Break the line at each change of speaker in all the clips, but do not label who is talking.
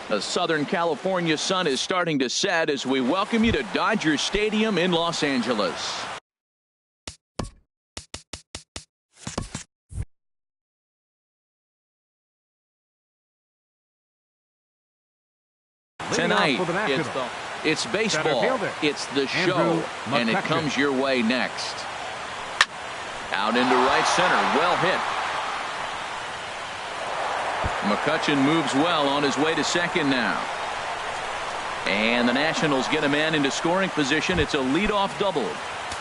The Southern California sun is starting to set as we welcome you to Dodger Stadium in Los Angeles. Tonight, it's baseball, it's the show, and it comes your way next. Out into right center, well hit. McCutchen moves well on his way to second now. And the Nationals get a man into scoring position. It's a leadoff double.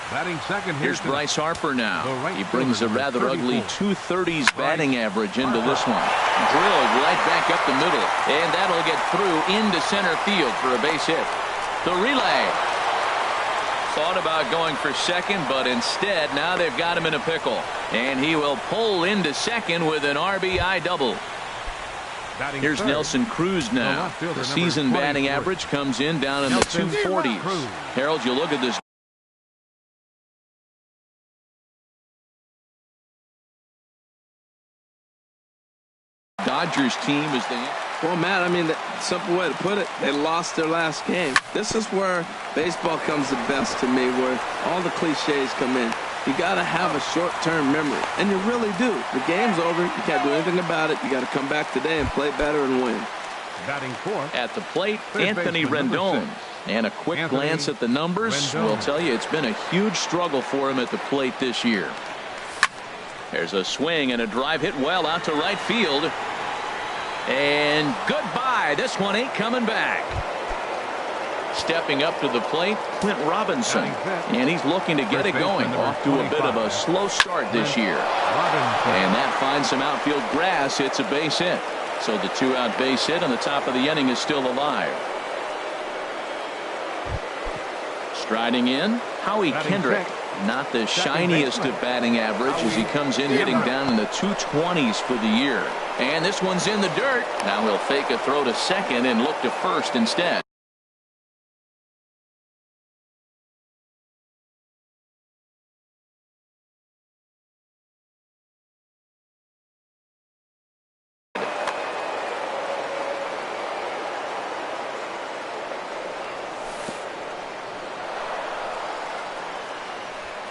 Batting second here.
Here's Bryce Harper now. He brings a rather ugly 230s batting average into this one. Drilled right back up the middle. And that'll get through into center field for a base hit. The relay. Thought about going for second, but instead now they've got him in a pickle. And he will pull into second with an RBI double. Here's Nelson Cruz now. The season batting average comes in down in the 240s. Harold, you look at this. Dodgers team is the.
Well, Matt, I mean, the simple way to put it, they lost their last game. This is where baseball comes the best to me, where all the cliches come in. You got to have a short-term memory, and you really do. The game's over. You can't do anything about it. You got to come back today and play better and win.
Batting fourth.
At the plate, Anthony Rendon. And a quick glance at the numbers will tell you it's been a huge struggle for him at the plate this year. There's a swing and a drive hit well out to right field. And goodbye. This one ain't coming back. Stepping up to the plate, Clint Robinson. And he's looking to get it going. Off to a bit of a slow start this year. And that finds some outfield grass. It's a base hit. So the two-out base hit on the top of the inning is still alive. Striding in, Howie Kendrick. Not the shiniest of batting average as he comes in hitting down in the 220s for the year. And this one's in the dirt. Now he'll fake a throw to second and look to first instead.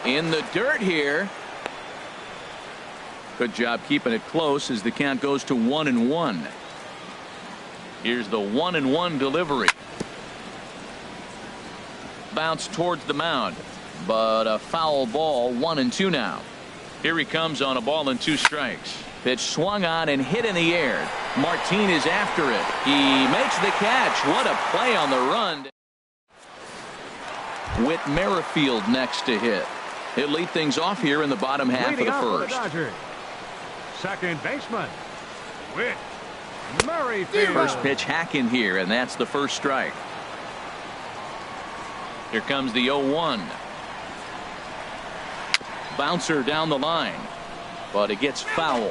In the dirt here. Good job keeping it close as the count goes to 1-1. Here's the 1-1 delivery. Bounce towards the mound, but a foul ball. 1-2 now. Here he comes on a ball and 2 strikes. Pitch swung on and hit in the air. Martin is after it. He makes the catch. What a play on the run. Whit Merrifield next to hit. He'll lead things off here in the bottom half of the first.
Second baseman, Whit Merrifield.
First pitch hack in here, and that's the first strike. Here comes the 0-1. Bouncer down the line, but it gets foul.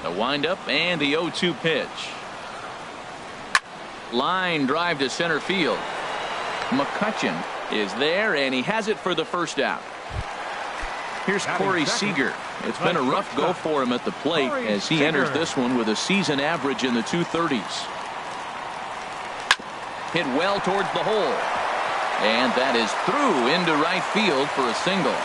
The windup and the 0-2 pitch. Line drive to center field. McCutchen is there, and he has it for the first out. Here's Corey Seager. It's been a rough go for him at the plate as he enters this one with a season average in the 230s. Hit well towards the hole. And that is through into right field for a single.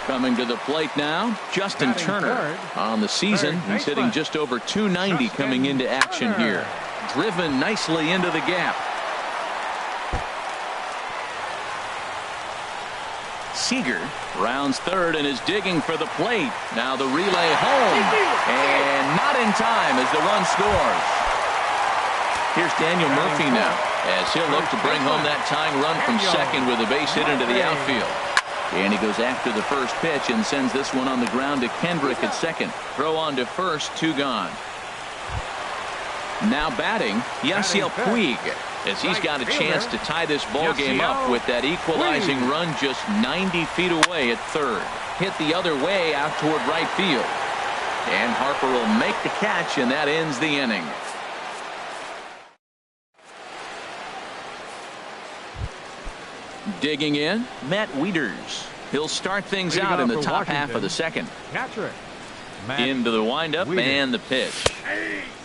Coming to the plate now, Justin Turner. On the season, he's hitting just over 290 coming into action here. Driven nicely into the gap. Seager rounds third and is digging for the plate. Now the relay home. And not in time as the run scores. Here's Daniel Murphy now as he'll look to bring home that tying run from second with a base hit into the outfield. And he goes after the first pitch and sends this one on the ground to Kendrick at second. Throw on to first, 2 gone. Now batting, Yasiel Puig, as he's got a chance to tie this ball game up with that equalizing run just 90 feet away at third. Hit the other way out toward right field. And Harper will make the catch, and that ends the inning. Digging in, Matt Wieters. He'll start things
Leading
out in
off
the
for
top half of
Washington,
the second.
Catcher. Matt
Into the windup
Weeder.
and the pitch.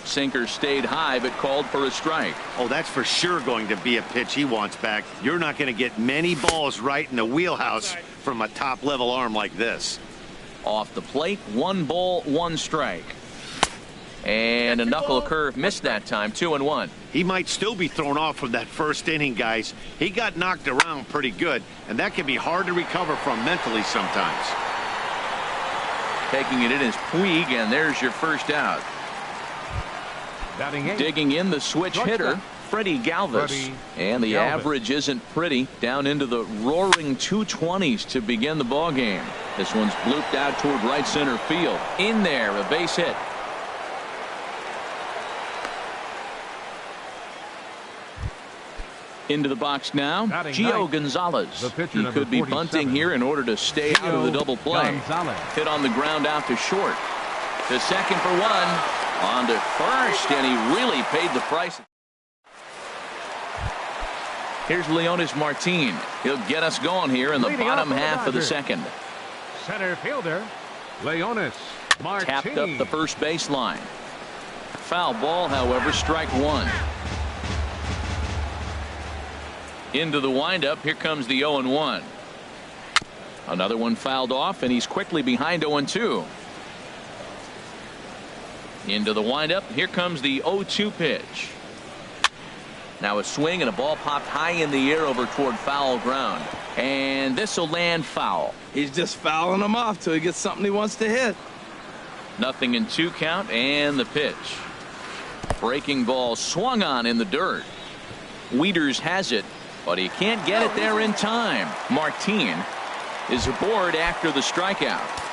Sinker stayed high but called for a strike.
Oh, that's for sure going to be a pitch he wants back. You're not going to get many balls right in the wheelhouse from a top-level arm like this.
Off the plate, 1 ball, 1 strike. And a knuckle curve missed that time, 2-1.
He might still be thrown off from that first inning, guys. He got knocked around pretty good, and that can be hard to recover from mentally sometimes.
Taking it in is Puig, and there's your first out.
Batting 8.
Digging in the switch hitter, Freddie Galvis. And the average isn't pretty, down into the roaring 220s to begin the ball game. This one's blooped out toward right center field. In there, a base hit. Into the box now,
Batting
Gio
ninth,
Gonzalez.
the pitcher,
He
number
could be
47.
bunting here in order to stay out of the double play.
Gonzalez.
Hit on the ground out to short. To second for 1. On to first, and he really paid the price. Here's Leonis Martin. He'll get us going here in the
Leading
bottom
off for the
half of the
Dodgers.
second.
Center fielder. Leonis Martin.
Tapped up the first baseline. Foul ball, however, strike 1. Into the windup. Here comes the 0-1. Another one fouled off, and he's quickly behind 0-2. Into the windup. Here comes the 0-2 pitch. Now a swing and a ball popped high in the air over toward foul ground. And this will land foul.
He's just fouling him off till he gets something he wants to hit.
Nothing in 2 count, and the pitch. Breaking ball swung on in the dirt. Wieters has it, but he can't get it there in time. Martin is aboard after the strikeout.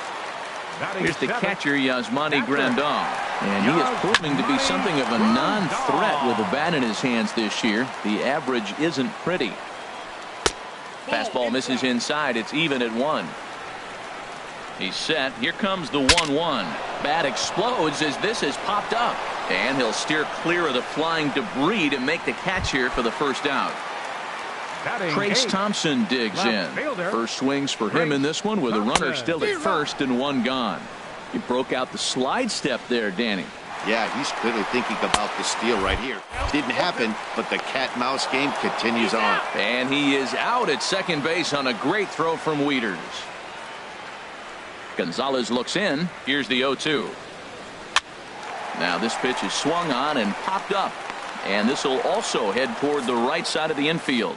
Batting
Here's the
7th.
catcher, Yasmani Grandal. And he is proving to be something of a non-threat with a bat in his hands this year. The average isn't pretty. Fastball misses inside. It's even at 1. He's set. Here comes the 1-1. Bat explodes as this has popped up. And he'll steer clear of the flying debris to make the catch here for the first out.
Batting
Trace
8th.
Thompson digs in.
Left fielder.
First swings for him in this one with a runner
Thompson.
still at first and 1 gone. He broke out the slide step there, Danny.
Yeah, he's clearly thinking about the steal right here. Didn't happen, but the cat-mouse game continues on.
And he is out at second base on a great throw from Wieters. Gonzalez looks in. Here's the 0-2. Now this pitch is swung on and popped up. And this will also head toward the right side of the infield.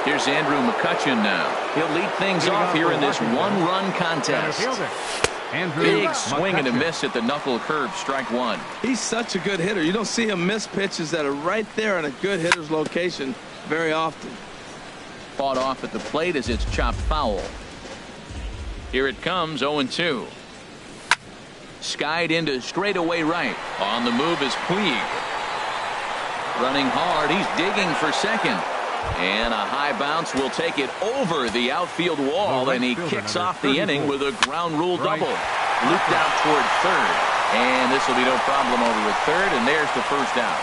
Here's Andrew McCutchen now. He'll lead things off here in this 1-run contest.
Center fielder. Andrew
Big swing and a
McCutchen.
miss at the knuckle curve, strike 1.
He's such a good hitter. You don't see him miss pitches that are right there in a good hitter's location very often.
Fought off at the plate as it's chopped foul. Here it comes, 0-2. Skied into straightaway right. On the move is Puig. Running hard, he's digging for second. And a high bounce will take it over the outfield wall, and he kicks off the inning with a ground rule double. Looped out toward third. And this will be no problem over at third, and there's the first out.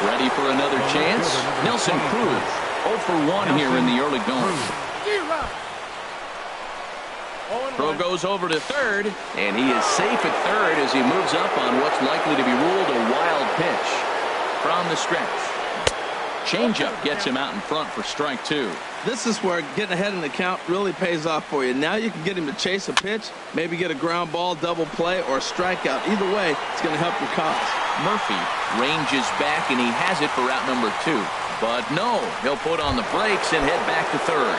Ready for another chance? Nelson Cruz, 0 for 1 here in the early going. Throw goes over to third, and he is safe at third as he moves up on what's likely to be ruled a wild pitch. From the stretch. Changeup gets him out in front for strike 2.
This is where getting ahead in the count really pays off for you. Now you can get him to chase a pitch, maybe get a ground ball, double play, or a strikeout. Either way, it's going to help your cause.
Murphy ranges back, and he has it for out number 2. But no, he'll put on the brakes and head back to third.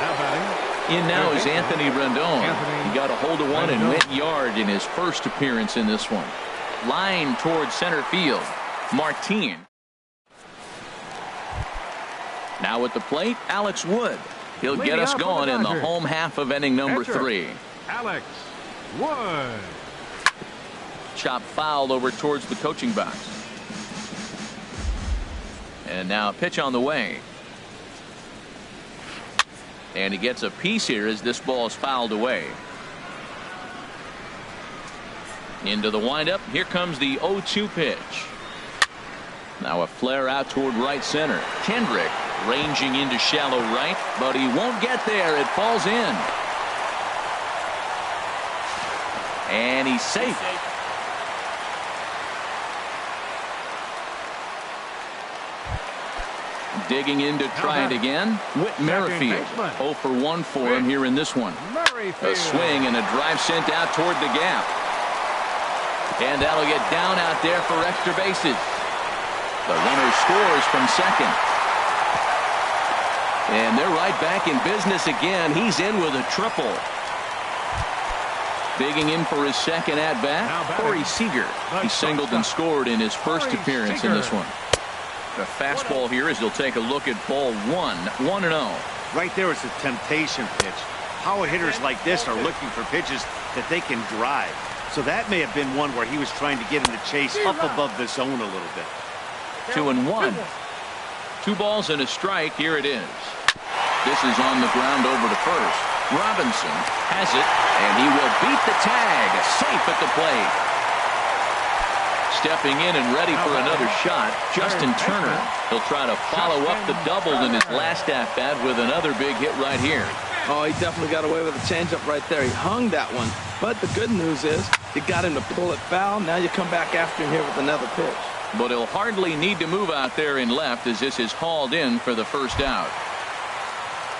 Now batting.
In now is Anthony Rendon. He got a hold of one and went yard in his first appearance in this one. Line towards center field. Martin. Now at the plate, Alex Wood. He'll get us going in the home half of inning number 3.
Alex Wood.
Chop foul over towards the coaching box. And now a pitch on the way. And he gets a piece here as this ball is fouled away. Into the windup. Here comes the 0-2 pitch. Now a flare out toward right center. Kendrick Ranging into shallow right, but he won't get there. It falls in. And he's safe. Digging in to try it again. Whit Merrifield. 0 for 1 for him here in this one. A swing and a drive sent out toward the gap. And that'll get down out there for extra bases. The runner scores from second. And they're right back in business again. He's in with a triple. Digging in for his second at-bat, Corey Seager. He singled and scored in his first appearance in this one. The fastball here as he'll take a look at ball 1-0.
Right there is a temptation pitch. Power hitters like this are looking for pitches that they can drive. So that may have been one where he was trying to get in the chase up above the zone a little bit.
2-1. 2 balls and a strike. Here it is. This is on the ground over to first. Robinson has it, and he will beat the tag. Safe at the plate. Stepping in and ready for another shot, Justin Turner. He'll try to follow up the double in his last at-bat with another big hit right here.
Oh, he definitely got away with a changeup right there. He hung that one. But the good news is you got him to pull it foul. Now you come back after him here with another pitch.
But he'll hardly need to move out there in left as this is hauled in for the first out.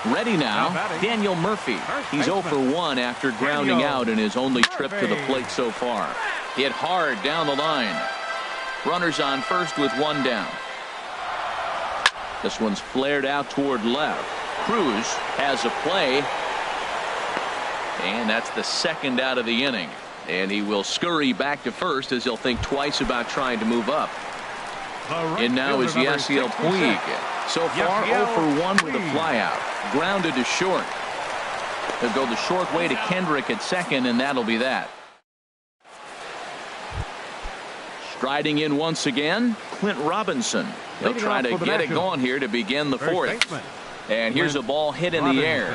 Ready now, Daniel Murphy. He's 0 for 1 after grounding out in his only trip to the plate so far. Hit hard down the line. Runners on first with 1 down. This one's flared out toward left. Cruz has a play. And that's the second out of the inning. And he will scurry back to first as he'll think twice about trying to move up. And now is Yasiel Puig. So far 0 for 1 with a flyout. Grounded to short. They'll go the short way to Kendrick at second, and that'll be that. Striding in once again, Clint Robinson. He'll try to get it going here to begin the fourth. And here's a ball hit in the air.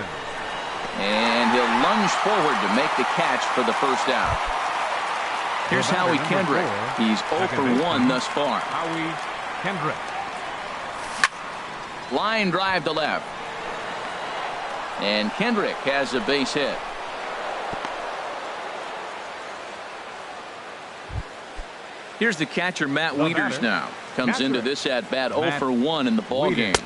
And he'll lunge forward to make the catch for the first out. Here's Howie Kendrick. He's 0 for 1 thus far.
Howie Kendrick.
Line drive to left. And Kendrick has a base hit. Here's the catcher, Matt Wieters now. Comes into this at-bat 0 for 1 in the ball game.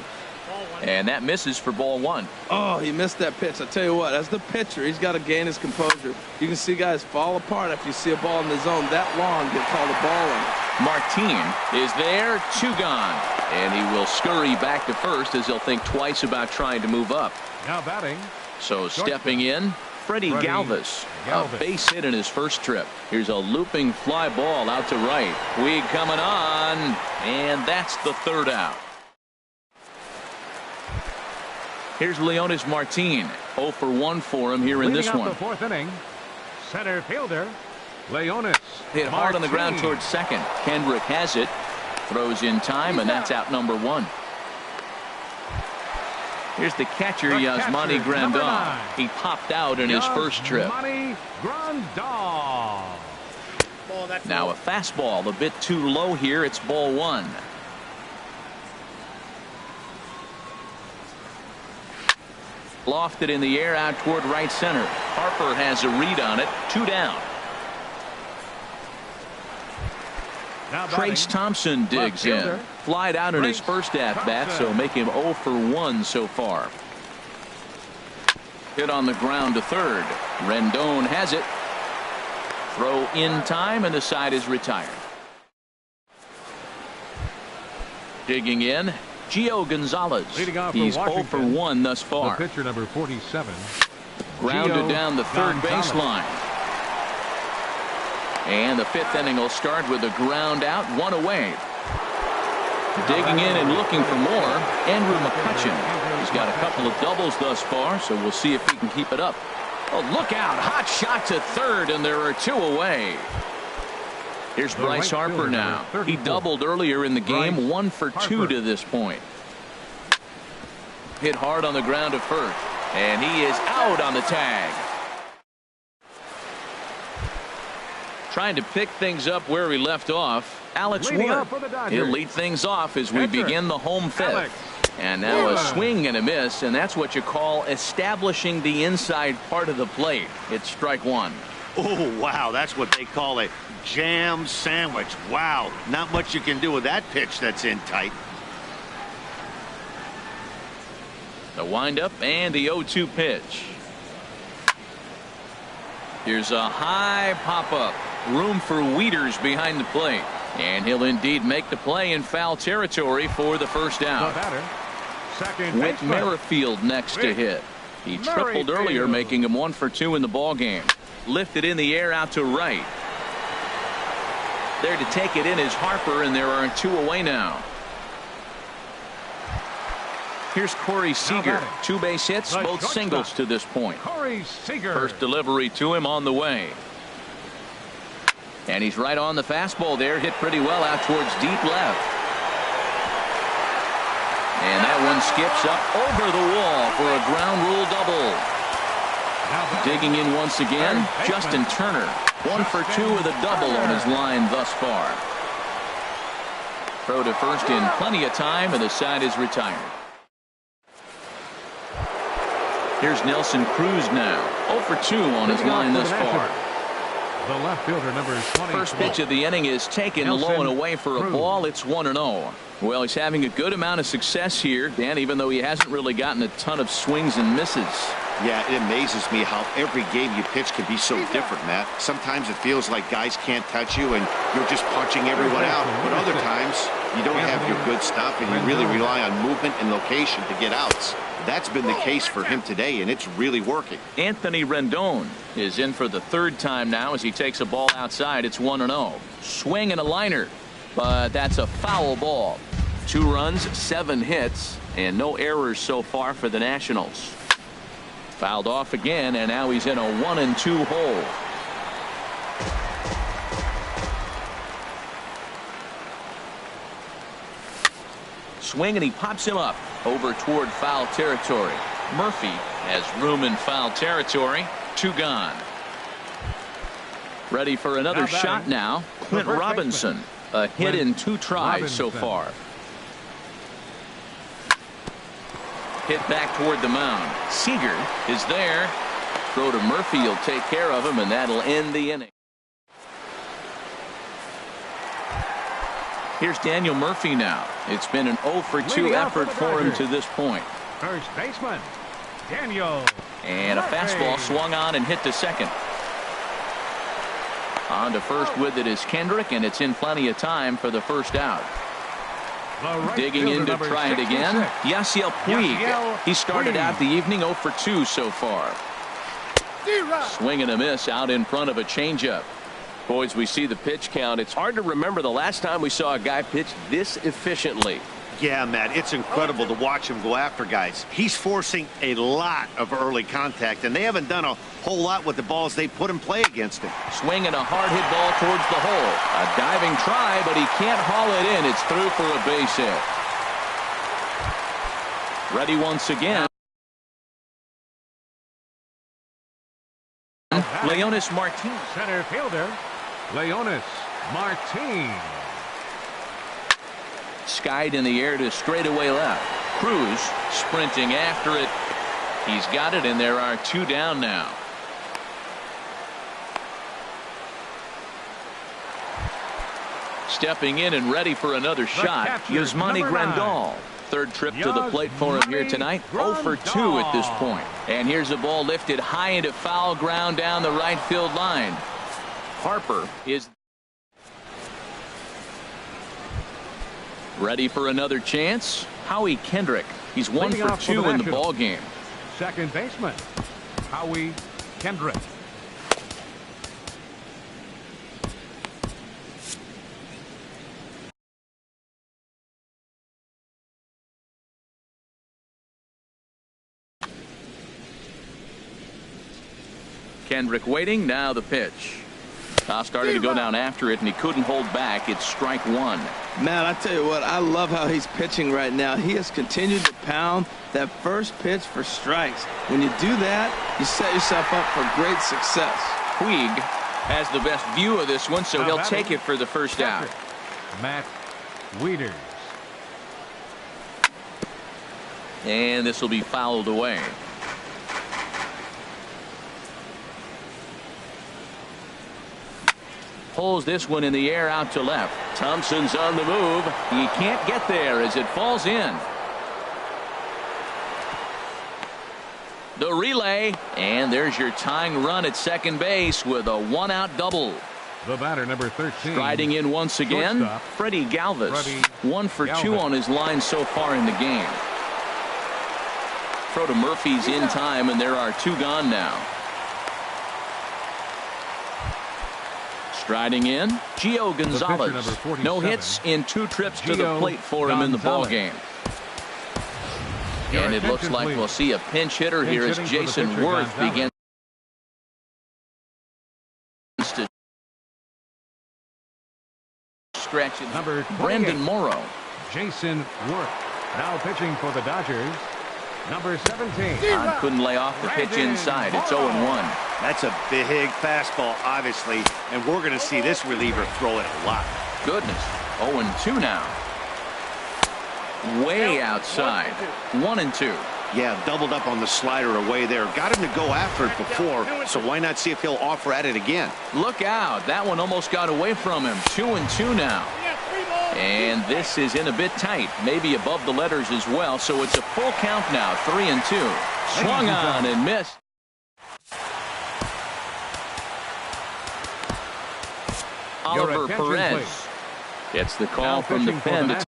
And that misses for ball 1.
Oh, he missed that pitch. I tell you what, as the pitcher, he's got to gain his composure. You can see guys fall apart after you see a ball in the zone that long, get called a ball in.
Martin is there, 2 gone. And he will scurry back to first as he'll think twice about trying to move up.
Now batting.
So stepping in, Freddie Galvis. A base hit in his first trip. Here's a looping fly ball out to right. Puig coming on, and that's the third out. Here's Leonis Martin. 0 for 1 for him here in this one.
The fourth inning, center fielder Leonis.
Hit hard on the ground towards second. Kendrick has it. Throws in time, and that's out number 1. Here's the catcher, Yasmani Grandal. He popped out in his first trip.
Yasmani Grandal.
Now a fastball a bit too low here. It's ball 1. Lofted in the air out toward right center. Harper has a read on it. 2 down. Trace Thompson digs in. Flied out in his first at-bat, so make him 0 for 1 so far. Hit on the ground to third. Rendon has it. Throw in time, and the side is retired. Digging in, Gio Gonzalez. He's 0 for 1 thus far.
The pitcher number 47.
Grounded down the third baseline. And the 5th inning will start with a ground out, 1 away. Digging in and looking for more, Andrew McCutchen. He's got a couple of doubles thus far, so we'll see if he can keep it up. Oh, look out. Hot shot to third, and there are 2 away. Here's Bryce Harper now. He doubled earlier in the game, 1 for 2 to this point. Hit hard on the ground to first, and he is out on the tag. Trying to pick things up where he left off. Alex
Leading
Wood.
off for the Dodgers.
He'll lead things off as we
Catcher,
begin the home fifth.
Alex
And now a
Wood.
swing and a miss, and that's what you call establishing the inside part of the plate. It's strike one.
Oh, wow, that's what they call a jam sandwich. Wow, not much you can do with that pitch that's in tight.
The windup and the 0-2 pitch. Here's a high pop-up. Room for Wieters behind the plate. And he'll indeed make the play in foul territory for the first
The
out.
batter, second
Whit
baseman.
Merrifield next to
Whit
hit. He tripled
Merrifield.
earlier, making him 1 for 2 in the ball game. Lifted in the air out to right. There to take it in is Harper, and there are 2 away now. Here's Corey Seager.
batting.
2 base hits,
The
both
shortstop.
singles to this point.
Corey Seager.
First delivery to him on the way. And he's right on the fastball there. Hit pretty well out towards deep left. And that one skips up over the wall for a ground rule double.
Now batting.
Digging in once again,
Third
Justin
baseman.
Turner. 1 for 2 with a double on his line thus far. Throw to first in plenty of time, and the side is retired. Here's Nelson Cruz now. 0 for 2 on his
Leading off
line
for
thus
the
far.
Nationals. The left fielder, number 20.
First pitch of the inning is taken
Nelson
low and away for a
Cruz.
ball. It's 1-0. Well, he's having a good amount of success here, Dan, even though he hasn't really gotten a ton of swings and misses.
Yeah, it amazes me how every game you pitch can be so different, Matt. Sometimes it feels like guys can't touch you and you're just punching everyone out. But other times, you don't have your good stuff and you really rely on movement and location to get outs. That's been the case for him today, and it's really working.
Anthony Rendon is in for the 3rd time now as he takes a ball outside. It's 1-0. Swing and a liner, but that's a foul ball. 2 runs, 7 hits, and no errors so far for the Nationals. Fouled off again, and now he's in a 1-2 hole. Swing, and he pops him up over toward foul territory. Murphy has room in foul territory. 2 gone. Ready for another
Now
shot
batting.
now.
Clint
first
Robinson. A hit in 2 tries so
Robinson.
far. Hit back toward the mound. Seager is there. Throw to Murphy. He'll take care of him, and that'll end the inning. Here's Daniel Murphy now. It's been an 0 for 2
Leading off for
effort
the
for him
Dodgers.
to this point.
First baseman, Daniel.
And a
Murphy.
fastball swung on and hit to second. On to first with it is Kendrick, and it's in plenty of time for the first out.
The right
Digging
fielder,
in to
number
try it again.
66.
Yasiel Puig.
Yasiel
He started
Puig.
out the evening 0 for 2 so far. Swing and a miss out in front of a changeup. Boys, we see the pitch count. It's hard to remember the last time we saw a guy pitch this efficiently.
Yeah, Matt, it's incredible to watch him go after guys. He's forcing a lot of early contact, and they haven't done a whole lot with the balls they put in play against him.
Swing and a hard hit ball towards the hole. A diving try, but he can't haul it in. It's through for a base hit. Ready once again. Leonis Martinez.
Center fielder, Leonis Martin.
Skied in the air to straightaway left. Cruz sprinting after it. He's got it, and there are 2 down now. Stepping in and ready for another shot,
catcher,
Yasmani
number 9.
Grandal. 3rd trip to the plate for him here
Yasmani
tonight. 0 for 2 at this
Grandal.
point. And here's a ball lifted high into foul ground down the right field line. Harper is ready for another chance. Howie Kendrick. He's 1
Leading
for
off for
2
the
in the
Nationals.
ball game.
Second baseman, Howie Kendrick.
Kendrick waiting. Now the pitch. Started to go down after it, and he couldn't hold back. It's strike 1.
Matt, I tell you what, I love how he's pitching right now. He has continued to pound that first pitch for strikes. When you do that, you set yourself up for great success.
Puig has the best view of this one, so he'll take it for the first out.
Matt Wieters.
And this will be fouled away. Pulls this one in the air out to left. Thompson's on the move. He can't get there as it falls in. The relay, and there's your tying run at second base with a one-out double.
The batter, number 13.
Striding in once again,
Shortstop,
Freddie Galvis. 1 for 2
Galvis.
on his line so far in the game. Throw to Murphy's in time, and there are 2 gone now. Striding in, Gio Gonzalez. No hits in 2 trips to the plate for him in the ballgame. And it looks like we'll see a pinch hitter here as Jason Worth begins to stretch it.
Number
Brandon Morrow.
Jason Worth. Now pitching for the Dodgers. Number 17.
Couldn't lay off the pitch inside. It's 0-1.
That's a big fastball, obviously, and we're going to see this reliever throw it a lot.
Goodness. 0-2 now. Way outside. 1-2.
Yeah, doubled up on the slider away there. Got him to go after it before, so why not see if he'll offer at it again?
Look out. That one almost got away from him. 2-2 now. And this is in a bit tight, maybe above the letters as well, so it's a full count now. 3-2. Swung on and missed. Oliver Perez gets the call from the pen to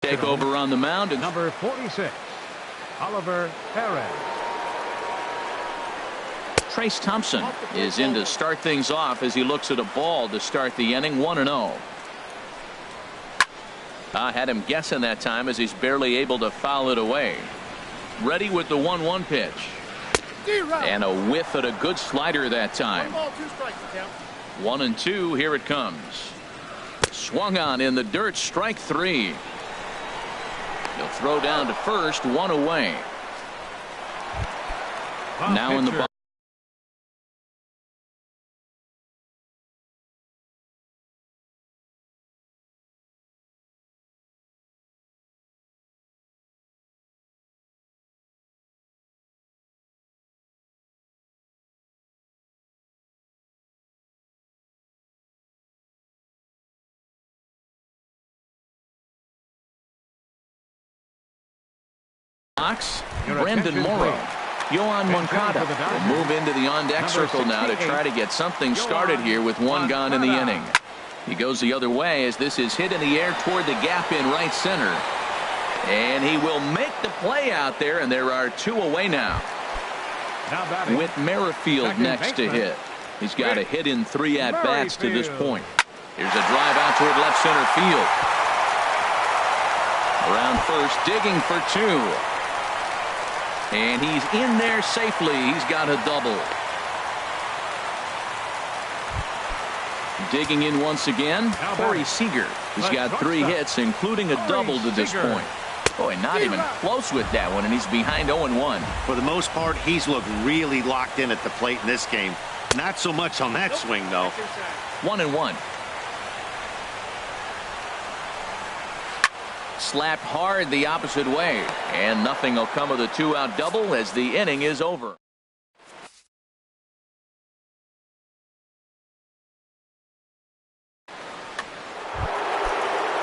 take over on the mound. And
Number 46. Oliver Perez.
Trace Thompson is in to start things off as he looks at a ball to start the inning. 1-0. I had him guessing that time as he's barely able to foul it away. Ready with the 1-1 pitch. And a whiff at a good slider that time. 1-2. Here it comes. Swung on in the dirt. Strike 3. He'll throw down to first. 1 away. Now in the box. Brandon Morrow. Yohan Moncada will move into the on-deck circle now to try to get something started here with 1 gone in the inning. He goes the other way as this is hit in the air toward the gap in right center. And he will make the play out there, and there are 2 away now. With Merrifield next to hit. He's got a hit in 3 at-bats to this point. Here's a drive out toward left center field. Around first, digging for 2. And he's in there safely. He's got a double. Digging in once again, Corey Seager. He's got 3 hits, including a double to this point. Boy, not even close with that one, and he's behind 0-1.
For the most part, he's looked really locked in at the plate in this game. Not so much on that swing, though.
1-1. Slapped hard the opposite way, and nothing will come of the 2-out double as the inning is over.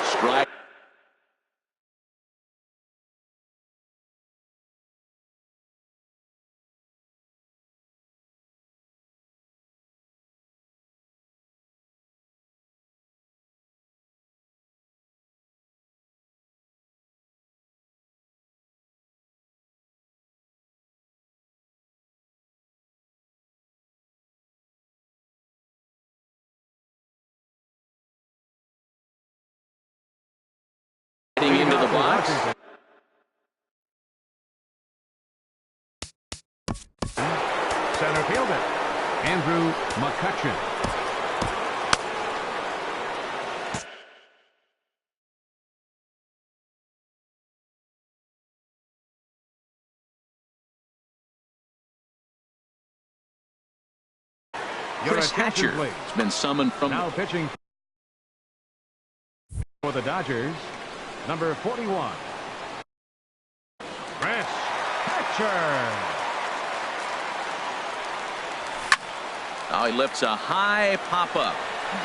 Strike. Into the box.
Center fielder Andrew McCutchen.
Chris Hatcher has been summoned from
Now pitching for the Dodgers, number 41, Chris Hatcher.
Now he lifts a high pop-up,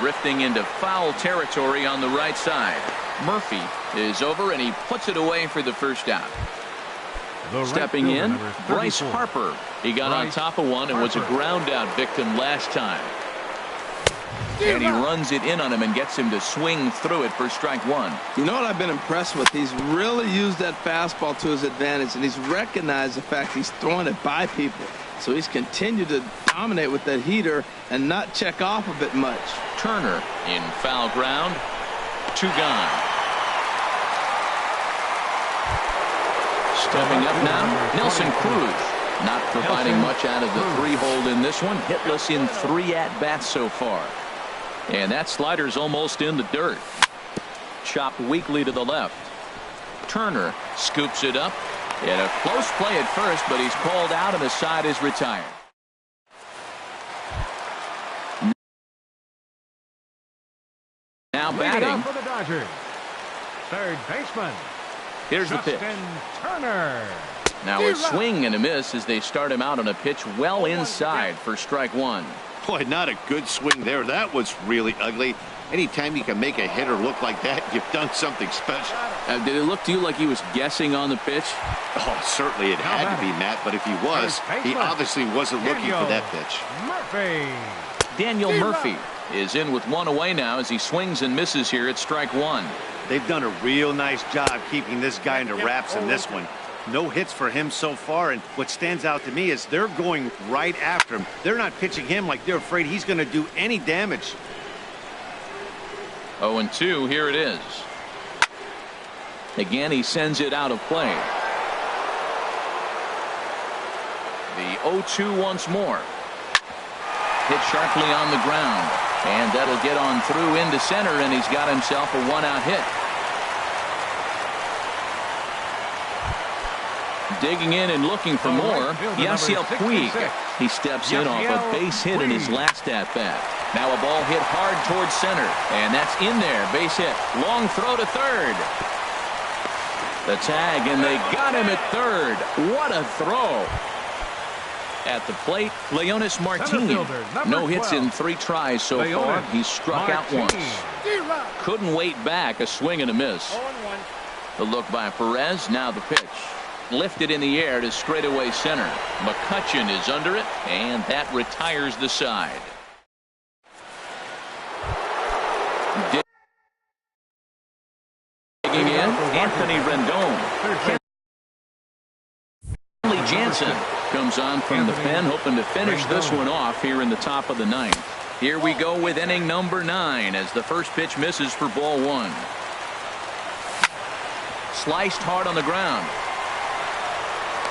drifting into foul territory on the right side. Murphy is over, and he puts it away for the first out. Stepping in, Bryce Harper. He got on top of one and was a ground-out victim last time. And he runs it in on him and gets him to swing through it for strike one.
You know what I've been impressed with? He's really used that fastball to his advantage, and he's recognized the fact he's throwing it by people. So he's continued to dominate with that heater and not check off a bit much.
Turner in foul ground. 2 gone. Stepping up now, Nelson Cruz. Not providing much out of the 3-hole in this one. Hitless in 3 at-bats so far. And that slider's almost in the dirt. Chopped weakly to the left. Turner scoops it up. And a close play at first, but he's called out and the side is retired. Now batting.
For the Dodgers, third baseman.
Here's the pitch.
Turner.
Now a swing and a miss as they start him out on a pitch well inside for strike one.
Boy, not a good swing there. That was really ugly. Anytime you can make a hitter look like that, you've done something special.
Did it look to you like he was guessing on the pitch?
Oh, certainly it had to be, Matt, but if he was, he obviously wasn't looking for that pitch.
Murphy.
Daniel Murphy is in with 1 away now as he swings and misses here at strike one.
They've done a real nice job keeping this guy under wraps in this one. No hits for him so far, and what stands out to me is they're going right after him. They're not pitching him like they're afraid he's going to do any damage.
0-2, here it is. Again, he sends it out of play. The 0-2 once more. Hit sharply on the ground, and that'll get on through into center, and he's got himself a 1-out hit. Digging in and looking for more, Yasiel Puig. He steps in off a base hit in his last at-bat. Now a ball hit hard towards center, and that's in there. Base hit. Long throw to third. The tag, and they got him at third. What a throw. At the plate, Leonis Martin. No hits in 3 tries so far. He's struck out once. Couldn't wait back. A swing and a miss. The look by Perez. Now the pitch. Lifted in the air to straightaway center. McCutchen is under it, and that retires the side. Digging in, Anthony Rendon. Kenley Jansen comes on from the pen, hoping to finish this one off here in the top of the 9th. Here we go with inning number 9 as the first pitch misses for ball 1. Sliced hard on the ground.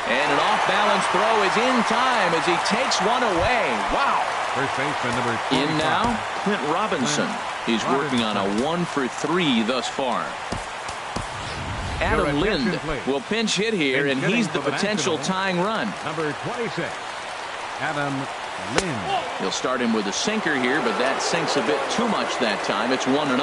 And an off-balance throw is in time as he takes one away. Wow.
First baseman number 25.
In now, Clint Robinson. He's working on a 1 for 3 thus far. Adam Lind will pinch hit here, and he's the potential tying run.
Number 26, Adam Lind.
He'll start him with a sinker here, but that sinks a bit too much that time. It's 1-0.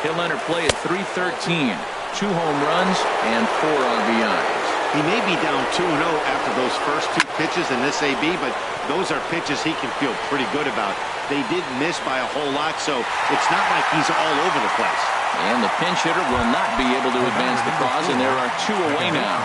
He'll enter play at .313. 2 home runs and 4 RBIs.
He may be down 2-0 after those first 2 pitches in this AB, but those are pitches he can feel pretty good about. They did miss by a whole lot, so it's not like he's all over the place.
And the pinch hitter will not be able to advance the cause, and there are 2 away now.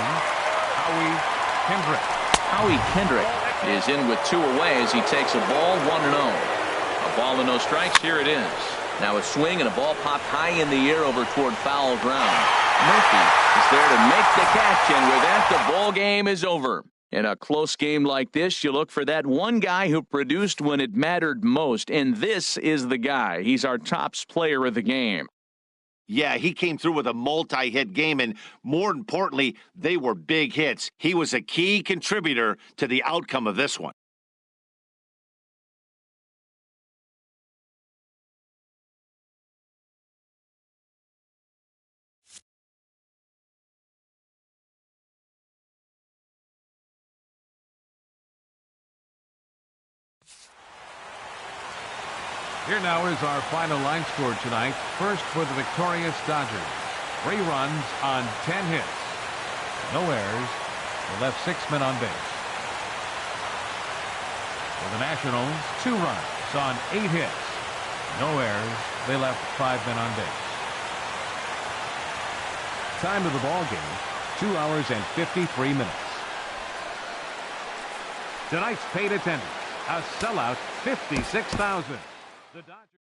Howie Kendrick is in with 2 away as he takes a ball, 1-0. A ball and no strikes. Here it is. Now a swing and a ball popped high in the air over toward foul ground. Murphy is there to make the catch, and with that, the ball game is over. In a close game like this, you look for that one guy who produced when it mattered most, and this is the guy. He's our tops player of the game.
Yeah, he came through with a multi-hit game, and more importantly, they were big hits. He was a key contributor to the outcome of this one.
Here now is our final line score tonight. First for the victorious Dodgers. 3 runs on 10 hits. No errors. They left 6 men on base. For the Nationals, 2 runs on 8 hits. No errors. They left 5 men on base. Time of the ball game, 2 hours and 53 minutes. Tonight's paid attendance, a sellout 56,000. The Dodgers.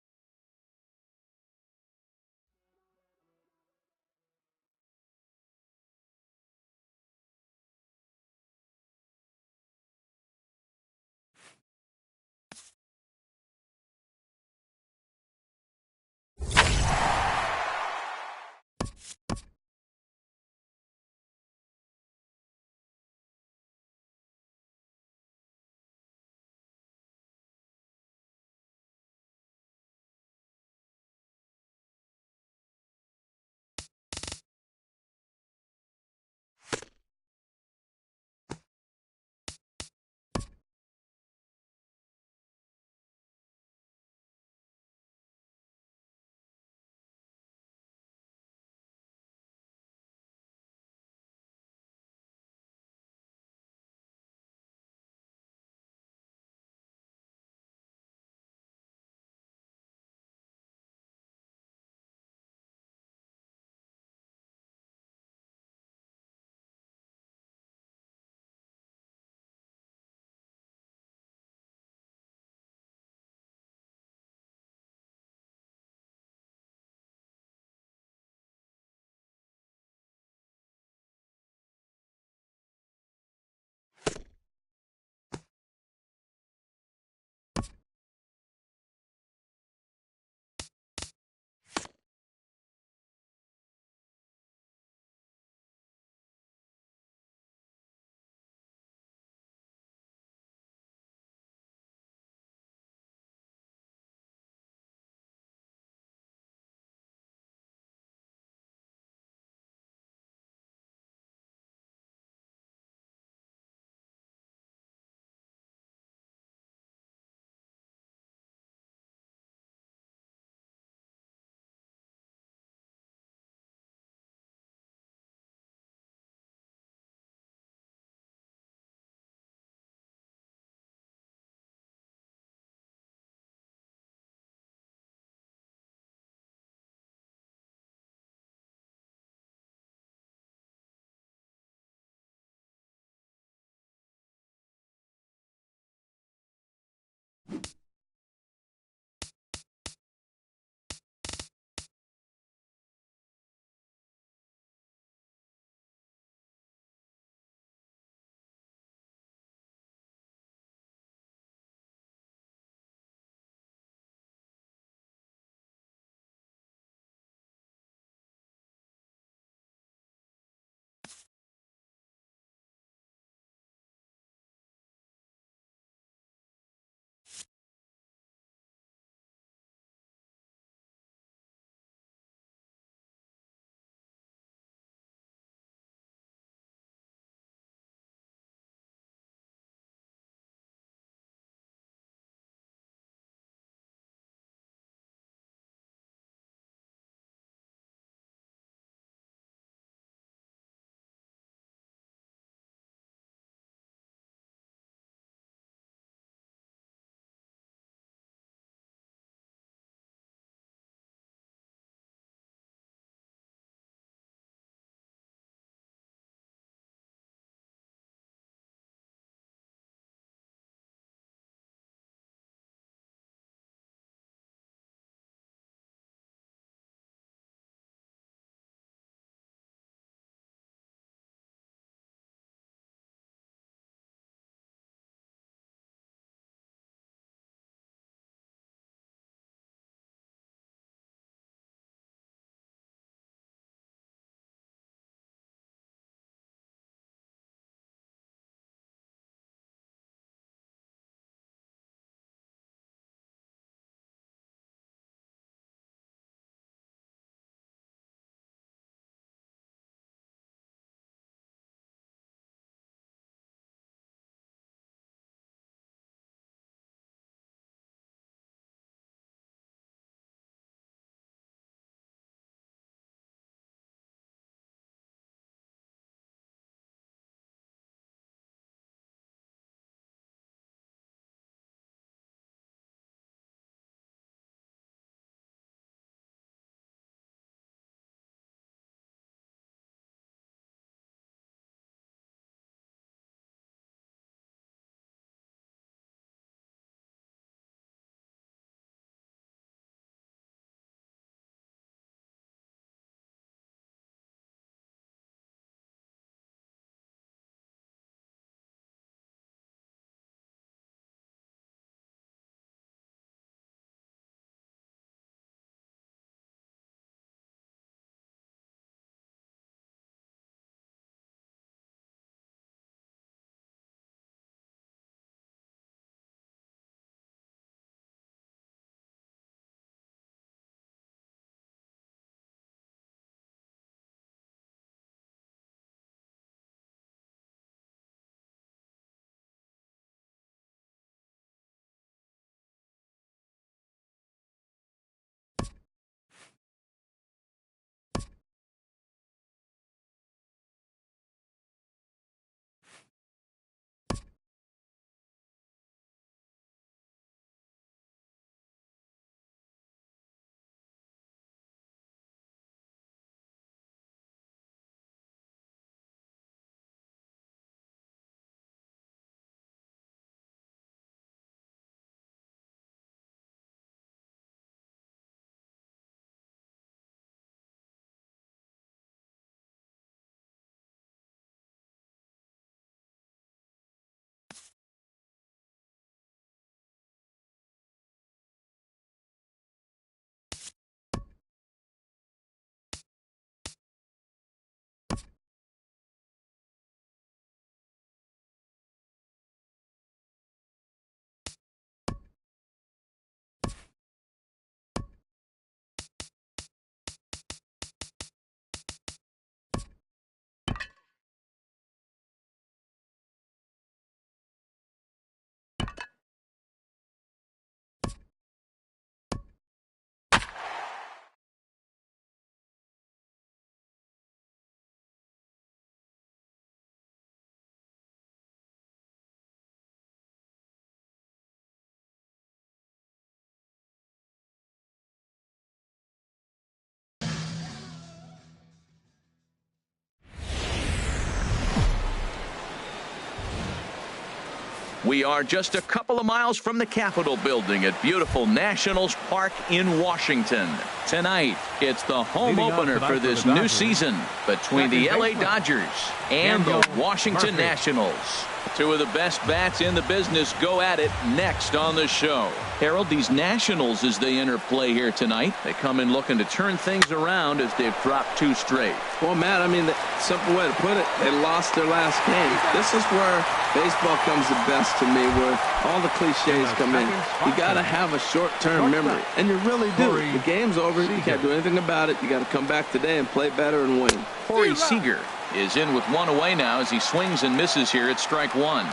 We are just a couple of miles from the Capitol building at beautiful Nationals Park in Washington. Tonight, it's the home opener for this new season between the LA Dodgers and the Washington Nationals. Two of the best bats in the business go at it next on the show. Harold, these Nationals, as they enter play here tonight, they come in looking to turn things around as they've dropped 2 straight.
Well, Matt, I mean, the simple way to put it, they lost their last game. This is where baseball comes the best to me, where all the cliches come in. You got to have a short-term memory, and you really do. The game's over. You can't do anything about it. You got to come back today and play better and win.
Corey Seager is in with 1 away now as he swings and misses here at strike 1.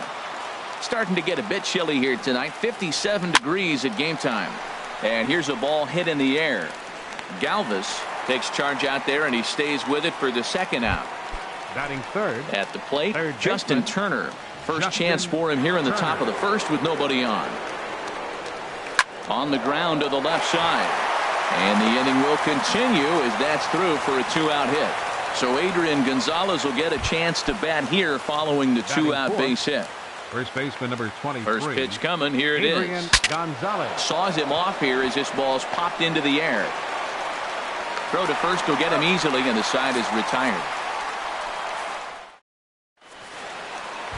Starting to get a bit chilly here tonight. 57 degrees at game time. And here's a ball hit in the air. Galvis takes charge out there, and he stays with it for the 2nd out.
Batting third.
At the plate, Justin Turner. First chance for him here in the top of the 1st with nobody on. On the ground to the left side. And the inning will continue as that's through for a 2-out hit. So Adrian Gonzalez will get a chance to bat here following the 2-out base hit.
First baseman number 23.
First pitch coming. Here it
Adrian
is.
Gonzalez.
Saws him off here as this ball's popped into the air. Throw to first will get him easily, and the side is retired.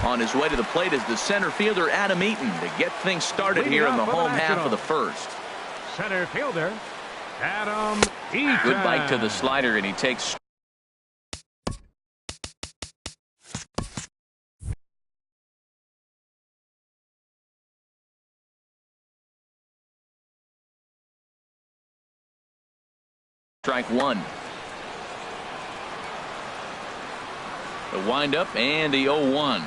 On his way to the plate is the center fielder Adam Eaton to get things started here in the home half of the 1st.
Center fielder Adam Eaton.
Good bite to the slider, and he takes strike 1. The windup and the 0-1.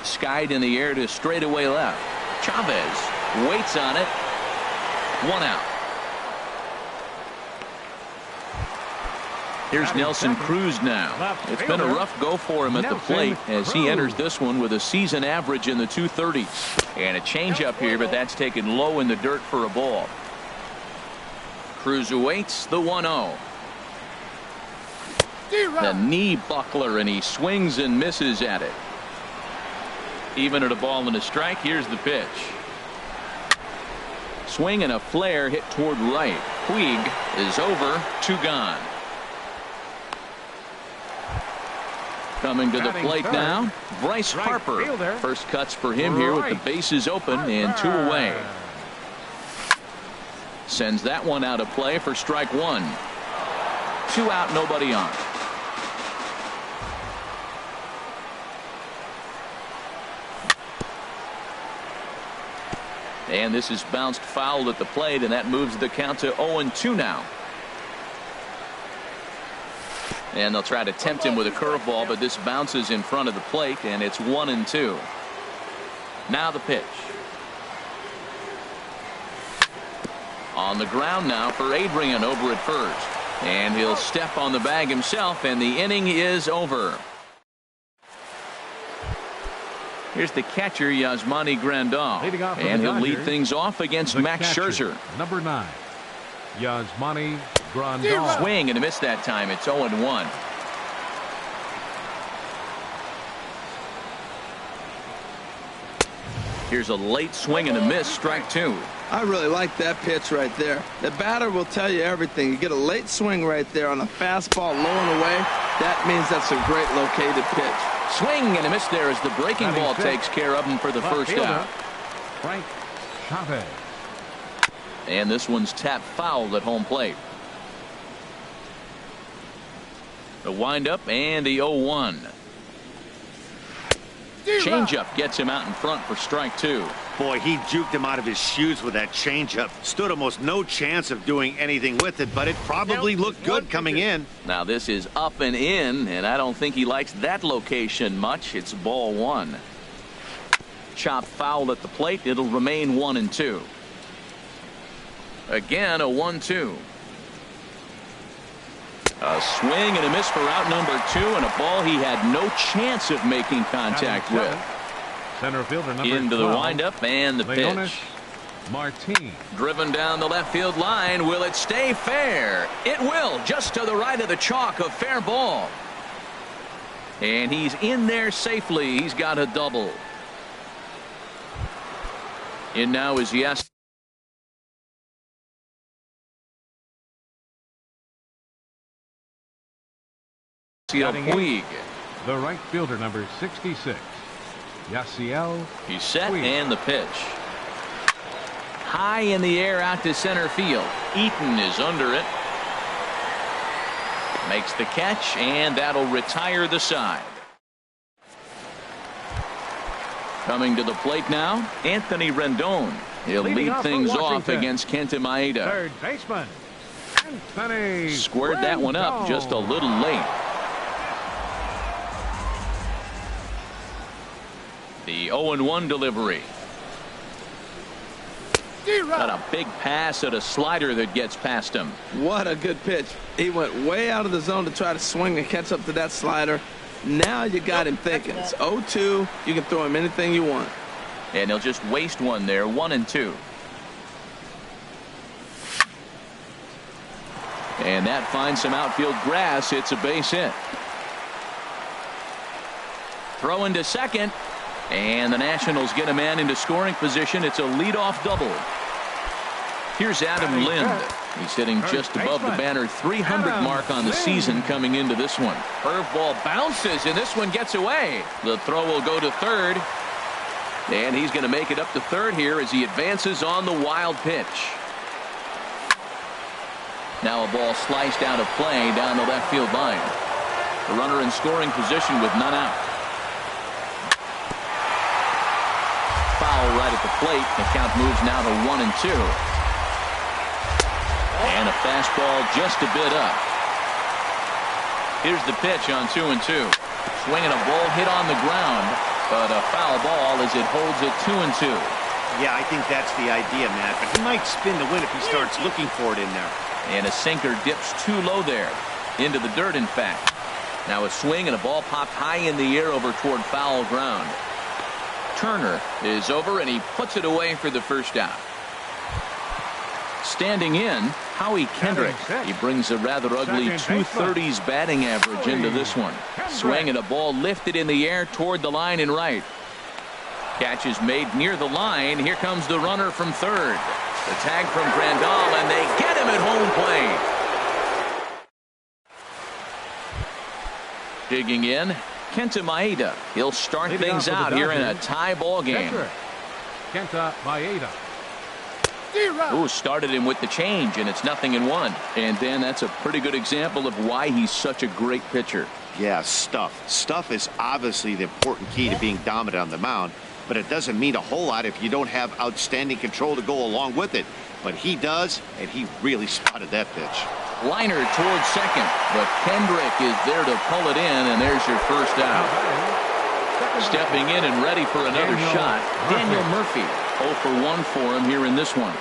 Skied in the air to straightaway left. Chavez waits on it. 1 out. Here's Nelson Cruz now. It's been a rough go for him at the plate as he enters this one with a season average in the 230s. And a changeup here, but that's taken low in the dirt for a ball. Cruz awaits the 1-0. The knee buckler, and he swings and misses at it. Even at a ball and a strike, here's the pitch. Swing and a flare hit toward right. Puig is over, 2 gone. Coming to the plate now, Bryce Harper. First cuts for him here with the bases open and 2 away. Sends that one out of play for strike 1. 2 out, nobody on. And this is bounced foul at the plate, and that moves the count to 0-2 now. And they'll try to tempt him with a curveball, but this bounces in front of the plate, and it's 1-2. Now the pitch. On the ground now for Adrian over at first. And he'll step on the bag himself, and the inning is over. Here's the catcher, Yasmani Grandal. And he'll lead things off against Max Scherzer.
Number 9, Yasmani Grandal.
Swing and a miss that time. It's 0-1. Here's a late swing and a miss, strike 2.
I really like that pitch right there. The batter will tell you everything. You get a late swing right there on a fastball low and away. That means that's a great located pitch.
Swing and a miss there as the breaking ball takes care of him for the first out.
Frank Chavez.
And this one's tapped foul at home plate. The windup and the 0-1. Changeup gets him out in front for strike 2.
Boy, he juked him out of his shoes with that changeup. Stood almost no chance of doing anything with it, but it probably looked good coming in.
Now this is up and in, and I don't think he likes that location much. It's ball 1. Chopped foul at the plate. It'll remain 1-2. Again, a 1-2. A swing and a miss for out number 2, and a ball he had no chance of making contact with.
Center fielder number
Into
12,
the windup and the pitch.
Martin.
Driven down the left field line. Will it stay fair? It will, just to the right of the chalk, a fair ball. And he's in there safely. He's got a double. In now is Yes. Puig.
The right fielder, number 66, Yasiel.
He's set
Puig.
and the pitch. High in the air out to center field. Eaton is under it. Makes the catch, and that'll retire the side. Coming to the plate now, Anthony Rendon. He'll
Leading
lead
off for
things off
Washington.
against Kenta Maeda.
Third baseman, Anthony
Squared that one up
Rendon.
just a little late. The 0-1 delivery. Got a big pass at a slider that gets past him.
What a good pitch. He went way out of the zone to try to swing and catch up to that slider. Now you got him thinking. It's 0-2. You can throw him anything you want.
And he'll just waste one there. 1-2. And that finds some outfield grass. It's a base hit. Throw into second. And the Nationals get a man into scoring position. It's a leadoff double. Here's Adam Lind. He's hitting just above the banner 300 mark on the season coming into this one. Curveball bounces, and this one gets away. The throw will go to third. And he's going to make it up to third here as he advances on the wild pitch. Now a ball sliced out of play down the left field line. The runner in scoring position with none out. Foul right at the plate. The count moves now to 1-2. And a fastball just a bit up. Here's the pitch on 2-2. Swinging a ball hit on the ground, but a foul ball as it holds at 2-2.
Yeah, I think that's the idea, Matt. But he might spin the win if he starts looking for it in there.
And a sinker dips too low there. Into the dirt, in fact. Now a swing and a ball popped high in the air over toward foul ground. Turner is over, and he puts it away for the first out. Standing in, Howie Kendrick. He brings a rather ugly 230s batting average into this one. Swing and a ball lifted in the air toward the line and right. Catch is made near the line. Here comes the runner from third. The tag from Grandal, and they get him at home plate. Digging in, Kenta Maeda. He'll start things out here in a tie ball game.
Kenta Maeda.
Ooh, started him with the change, and it's 0-1. And Dan, that's a pretty good example of why he's such a great pitcher.
Yeah, stuff. Stuff is obviously the important key to being dominant on the mound, but it doesn't mean a whole lot if you don't have outstanding control to go along with it. But he does, and he really spotted that pitch.
Liner towards second, but Kendrick is there to pull it in, and there's your first out. Stepping in and ready for another shot, Daniel Murphy. 0 for 1 for him here in this one.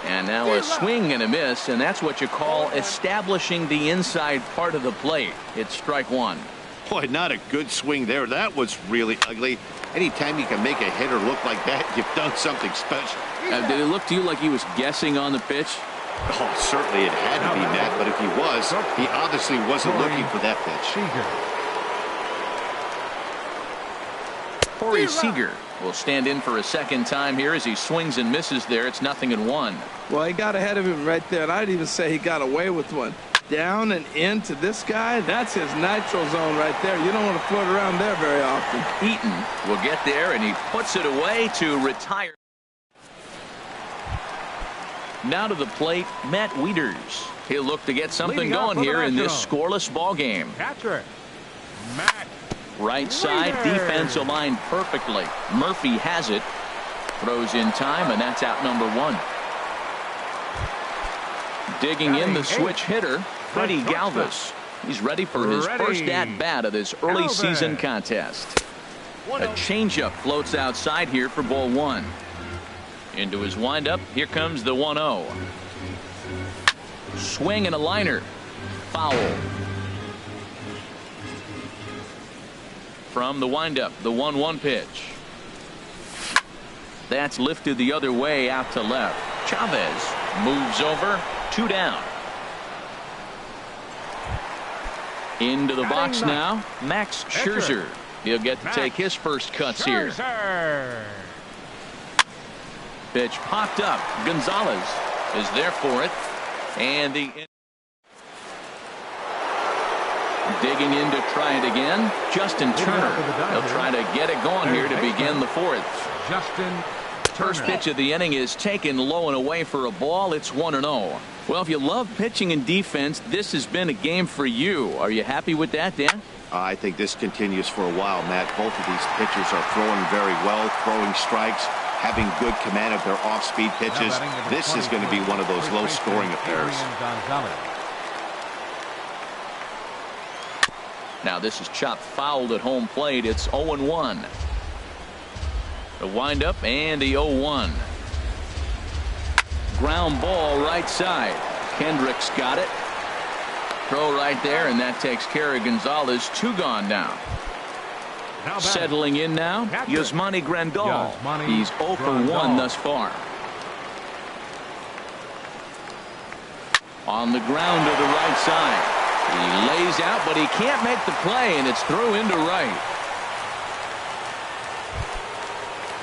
And now a swing and a miss, and that's what you call establishing the inside part of the plate. It's strike one.
Boy, not a good swing there. That was really ugly. Anytime you can make a hitter look like that, you've done something special.
Did it look to you like he was guessing on the pitch?
Oh, certainly it had to be, Matt, but if he was, he obviously wasn't looking for that pitch.
Corey Seager will stand in for a second time here as he swings and misses there. It's 0-1.
Well, he got ahead of him right there, and I'd even say he got away with one. Down and into this guy, that's his nitro zone right there. You don't want to float around there very often.
Eaton will get there, and he puts it away to retire. Now to the plate, Matt Wieters. He'll look to get something going here in this scoreless ball game.
Catcher, Matt.
Right side, defense aligned perfectly. Murphy has it. Throws in time, and that's out number 1. Digging in the switch hitter, Freddie Galvis. He's ready for his first at-bat of this early season contest. A changeup floats outside here for ball 1. Into his windup, here comes the 1-0. Swing and a liner. Foul. From the windup, the 1-1 pitch. That's lifted the other way out to left. Chavez moves over, 2 down. Into the box now, Max Scherzer. He'll get to take his first cuts here. Pitch popped up. Gonzalez is there for it. And digging in to try it again. Justin Turner. He'll try to get it going here to begin the fourth.
Justin
First pitch of the inning is taken low and away for a ball. It's 1-0. Well, if you love pitching and defense, this has been a game for you. Are you happy with that, Dan?
I think this continues for a while, Matt. Both of these pitchers are throwing very well, throwing strikes, having good command of their off-speed pitches. This is going to be one of those low-scoring affairs.
Now this is chopped fouled at home plate. It's 0-1. The windup and the 0-1. Ground ball right side. Kendrick's got it. Throw right there, and that takes care of Gonzalez. 2 gone now. Settling in now, Yasmani Grandal. He's 0 for 1 thus far. On the ground to the right side. He lays out, but he can't make the play, and it's through into right.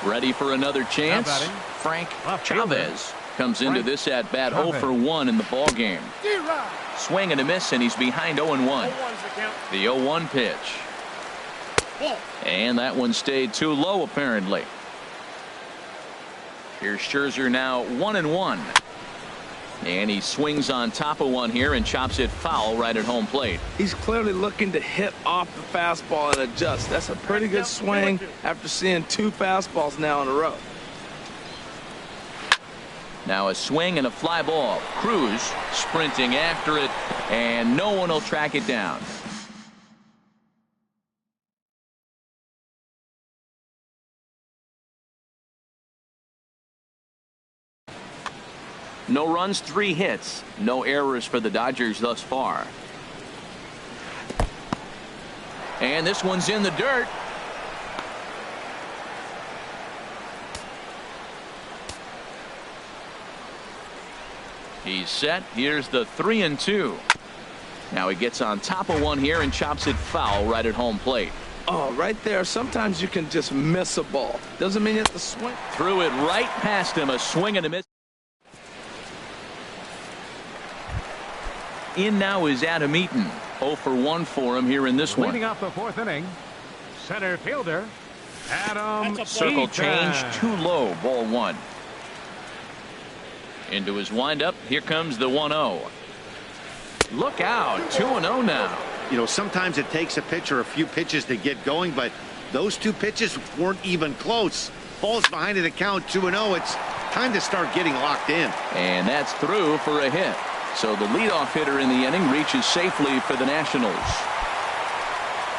Ready for another chance. Frank Chavez comes into this at bat 0 for 1 in the ball game. Swing and a miss, and he's behind 0-1. The 0-1 pitch. And that one stayed too low, apparently. Here's Scherzer now 1-1. And he swings on top of one here and chops it foul right at home plate.
He's clearly looking to hit off the fastball and adjust. That's a pretty good swing after seeing 2 fastballs now in a row.
Now a swing and a fly ball. Cruz sprinting after it, and no one will track it down. No runs, 3 hits. No errors for the Dodgers thus far. And this one's in the dirt. He's set. Here's the 3-2. Now he gets on top of one here and chops it foul right at home plate.
Oh, right there. Sometimes you can just miss a ball. Doesn't mean you have to swing.
Threw it right past him. A swing and a miss. In now is Adam Eaton. 0 for 1 for him here in this one.
Leading off the 4th inning, center fielder Adam
Circle
Eaton.
change too low. Ball 1. Into his windup. Here comes the 1-0. Look out. 2-0 now.
You know, sometimes it takes a pitcher a few pitches to get going, but those 2 pitches weren't even close. Falls behind in the count 2-0. It's time to start getting locked in.
And that's through for a hit. So the leadoff hitter in the inning reaches safely for the Nationals.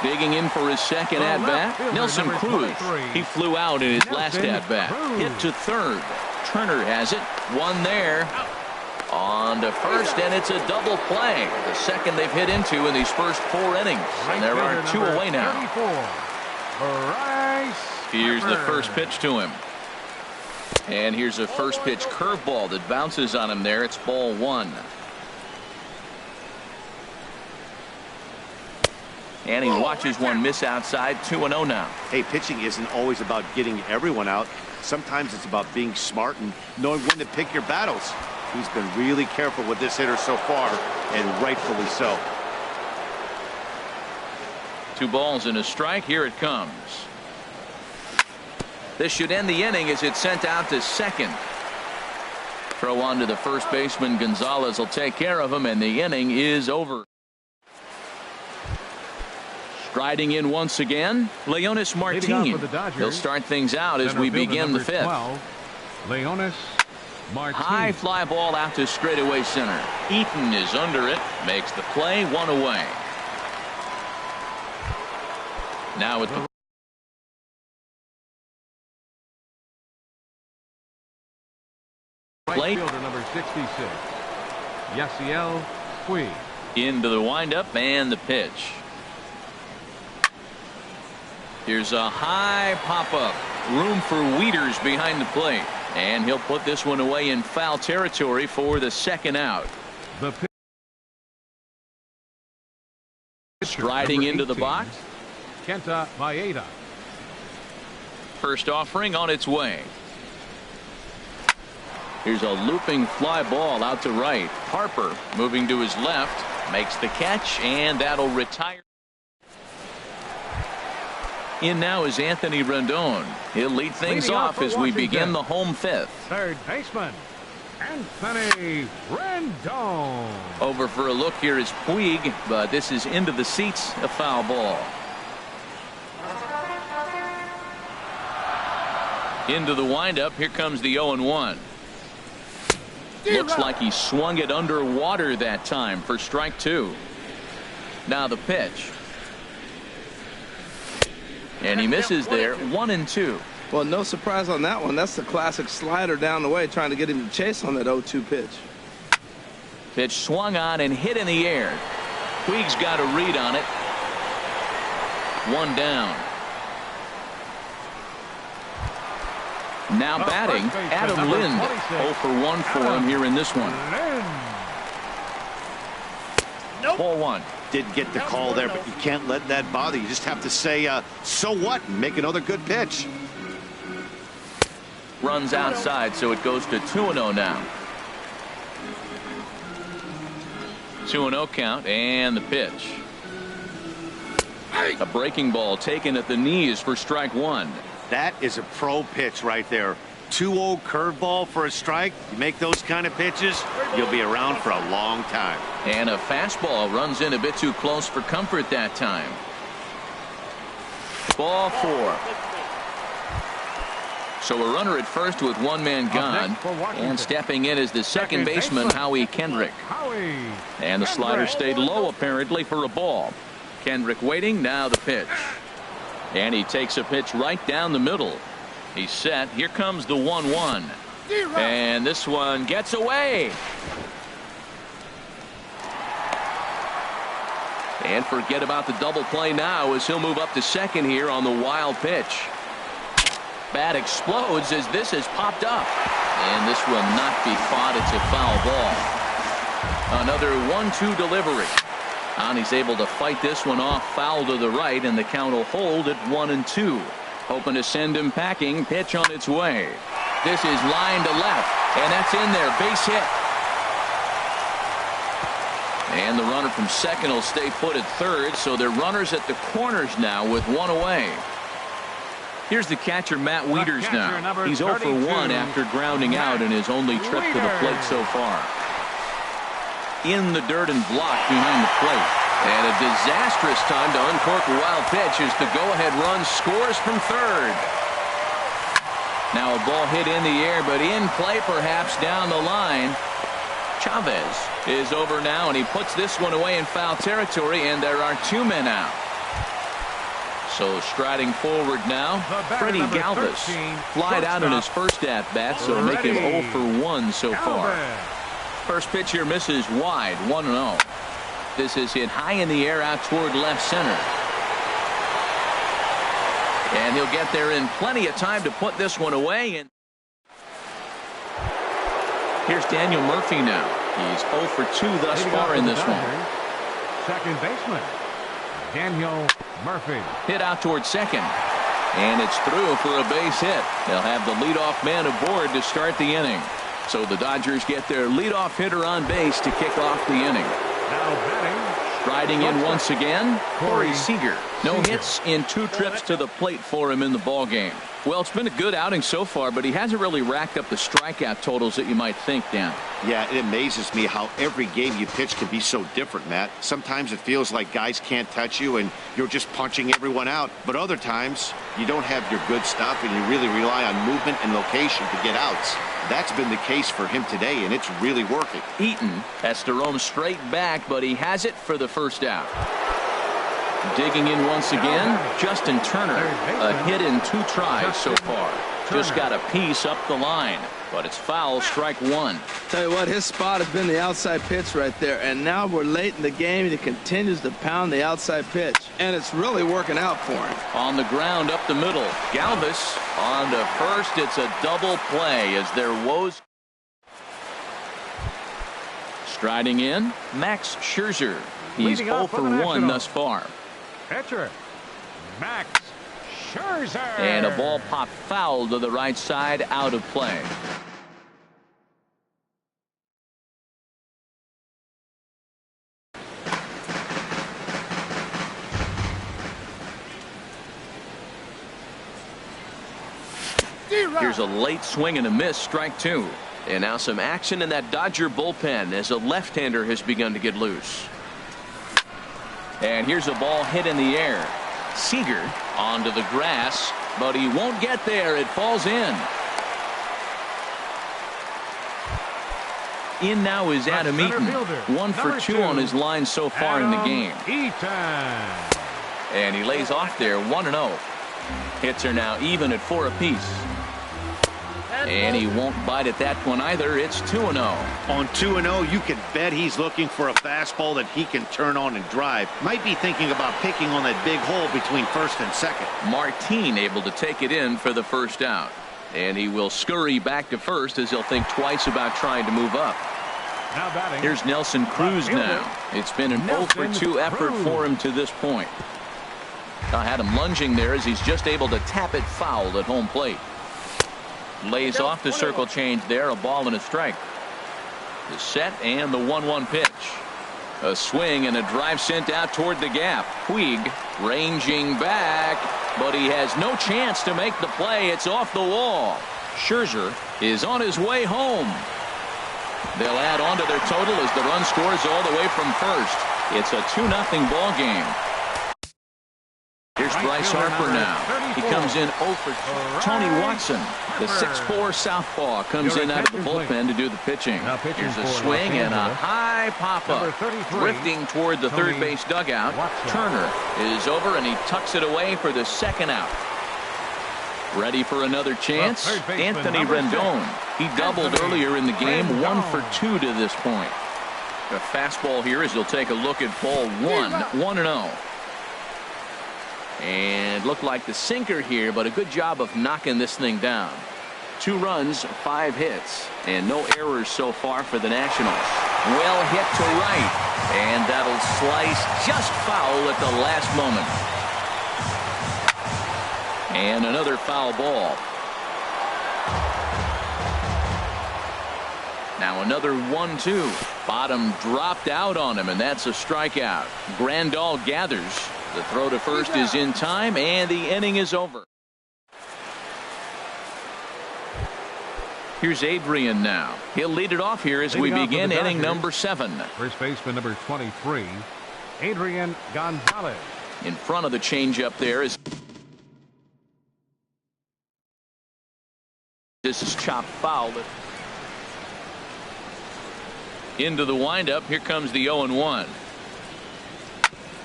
Digging in for his second at-bat, Nelson Cruz. He flew out in his last at-bat. Hit to third. Turner has it. One there. On to first, and it's a double play. The second they've hit into in these first 4 innings. And there are 2 away now. Here's the first pitch to him. And here's a first pitch curveball that bounces on him there. It's ball 1. And he watches one miss outside. 2-0 now.
Hey, pitching isn't always about getting everyone out. Sometimes it's about being smart and knowing when to pick your battles. He's been really careful with this hitter so far, and rightfully so.
2 balls and a strike. Here it comes. This should end the inning as it's sent out to second. Throw on to the first baseman. Gonzalez will take care of him, and the inning is over. Striding in once again, Leonis Martin. He'll start things out as we begin the 5th.
Leonis Martin.
High fly ball out to straightaway center. Eaton is under it, makes the play, 1 away. Now at the plate.
Fielder number 66, Yasiel Puig.
Into the windup and the pitch. Here's a high pop-up. Room for Wieters behind the plate. And he'll put this one away in foul territory for the second out.
The
Striding into the box.
Kenta Maeda.
First offering on its way. Here's a looping fly ball out to right. Harper moving to his left. Makes the catch, and that'll retire. In now is Anthony Rendon. He'll lead things off as we begin the home fifth.
Third baseman, Anthony Rendon.
Over for a look here is Puig, but this is into the seats, a foul ball. Into the windup, here comes the 0-1. Looks like he swung it underwater that time for strike two. Now the pitch. And he misses there, 1-2.
Well, no surprise on that one. That's the classic slider down the way, trying to get him to chase on that 0-2 pitch.
Pitch swung on and hit in the air. Puig's got a read on it. One down. Now batting, Adam Lind. 0 for 1 for him here in this one. Ball one.
Didn't get the call there, but you can't let that bother. You just have to say, so what, and make another good pitch.
Runs outside, so it goes to 2-0 now. 2-0 count, and the pitch. A breaking ball taken at the knees for strike one.
That is a pro pitch right there. 2-0 curveball for a strike. You make those kind of pitches, you'll be around for a long time.
And a fastball runs in a bit too close for comfort that time. Ball four. So a runner at first with one man gone, and stepping in is the second baseman Howie Kendrick. And the slider stayed low apparently for a ball. Kendrick waiting, now the pitch. And he takes a pitch right down the middle. He's set. Here comes the 1-1. And this one gets away. And forget about the double play now as he'll move up to second here on the wild pitch. Bat explodes as this has popped up. And this will not be fought. It's a foul ball. Another 1-2 delivery. And he's able to fight this one off, foul to the right, and the count will hold at 1-2. Hoping to send him packing. Pitch on its way. This is line to left, and that's in there. Base hit. And the runner from second will stay put at third, so they're runners at the corners now with one away. Here's the catcher, Matt Wieters now. He's 0 for 1 after grounding out in his only trip to the plate so far. In the dirt and blocked behind the plate. And a disastrous time to uncork a wild pitch as the go-ahead run scores from third. Now a ball hit in the air, but in play perhaps down the line. Chavez is over now, and he puts this one away in foul territory, and there are two men out. So striding forward now, Freddie Galvis flied out in his first at-bat, so make him 0 for 1 so far. First pitch here misses wide, 1-0. This is hit high in the air out toward left center. And he'll get there in plenty of time to put this one away. And here's Daniel Murphy now. He's 0 for 2 thus far in this one.
Second baseman, Daniel Murphy.
Hit out toward second. And it's through for a base hit. They'll have the leadoff man aboard to start the inning. So the Dodgers get their leadoff hitter on base to kick off the inning.
Now batting,
striding in once again, Corey Seager. No hits in 2 trips to the plate for him in the ballgame. Well, it's been a good outing so far, but he hasn't really racked up the strikeout totals that you might think, Dan.
Yeah, it amazes me how every game you pitch can be so different, Matt. Sometimes it feels like guys can't touch you and you're just punching everyone out. But other times, you don't have your good stuff and you really rely on movement and location to get outs. That's been the case for him today, and it's really working.
Eaton has to roam straight back, but he has it for the first out. Digging in once again, Justin Turner. A hit in 2 tries so far. Just got a piece up the line, but it's foul, strike one.
Tell you what, his spot has been the outside pitch right there, and now we're late in the game, and he continues to pound the outside pitch, and it's really working out for him.
On the ground up the middle, Galvis on to first. It's a double play as their woes. Striding in, Max Scherzer. He's 0 for 1 thus far.
Pitcher, Max Scherzer.
And a ball popped foul to the right side, out of play. Here's a late swing and a miss, strike 2. And now some action in that Dodger bullpen as a left-hander has begun to get loose. And here's a ball hit in the air. Seager onto the grass, but he won't get there. It falls in. In now is Adam Eaton. 1 for 2 on his line so far in the game. And he lays off there, 1-0. Hits are now even at 4 apiece. And he won't bite at that one either. It's 2-0.
On 2-0, you can bet he's looking for a fastball that he can turn on and drive. Might be thinking about picking on that big hole between first and second.
Martin able to take it in for the first out. And he will scurry back to first as he'll think twice about trying to move up.
Now batting.
Here's Nelson Cruz now. It's been an 0 for 2 effort for him to this point. I had him lunging there as he's just able to tap it foul at home plate. Lays off the circle change there, a ball and a strike. The set and the 1-1 pitch. A swing and a drive sent out toward the gap. Puig ranging back, but he has no chance to make the play. It's off the wall. Scherzer is on his way home. They'll add on to their total as the run scores all the way from first. It's a 2-0 ball game. Here's Bryce Harper now. He comes in 0 for 2. Tony Watson, the 6'4 southpaw, comes in out of the bullpen to do the pitching. Here's a swing and a high pop-up. Drifting toward the third base dugout. Turner is over and he tucks it away for the second out. Ready for another chance? Anthony Rendon. He doubled earlier in the game, 1 for 2 to this point. The fastball here as he'll take a look at ball 1, 1-0. And looked like the sinker here, but a good job of knocking this thing down. 2 runs, 5 hits, and no errors so far for the Nationals. Well hit to right, and that'll slice just foul at the last moment. And another foul ball. Now another 1-2. Bottom dropped out on him, and that's a strikeout. Grandal gathers. The throw to first is in time, and the inning is over. Here's Adrian now. He'll lead it off here as we begin inning number 7.
First baseman number 23, Adrian Gonzalez.
In front of the changeup there is. This is chopped foul. Into the windup. Here comes the 0-1.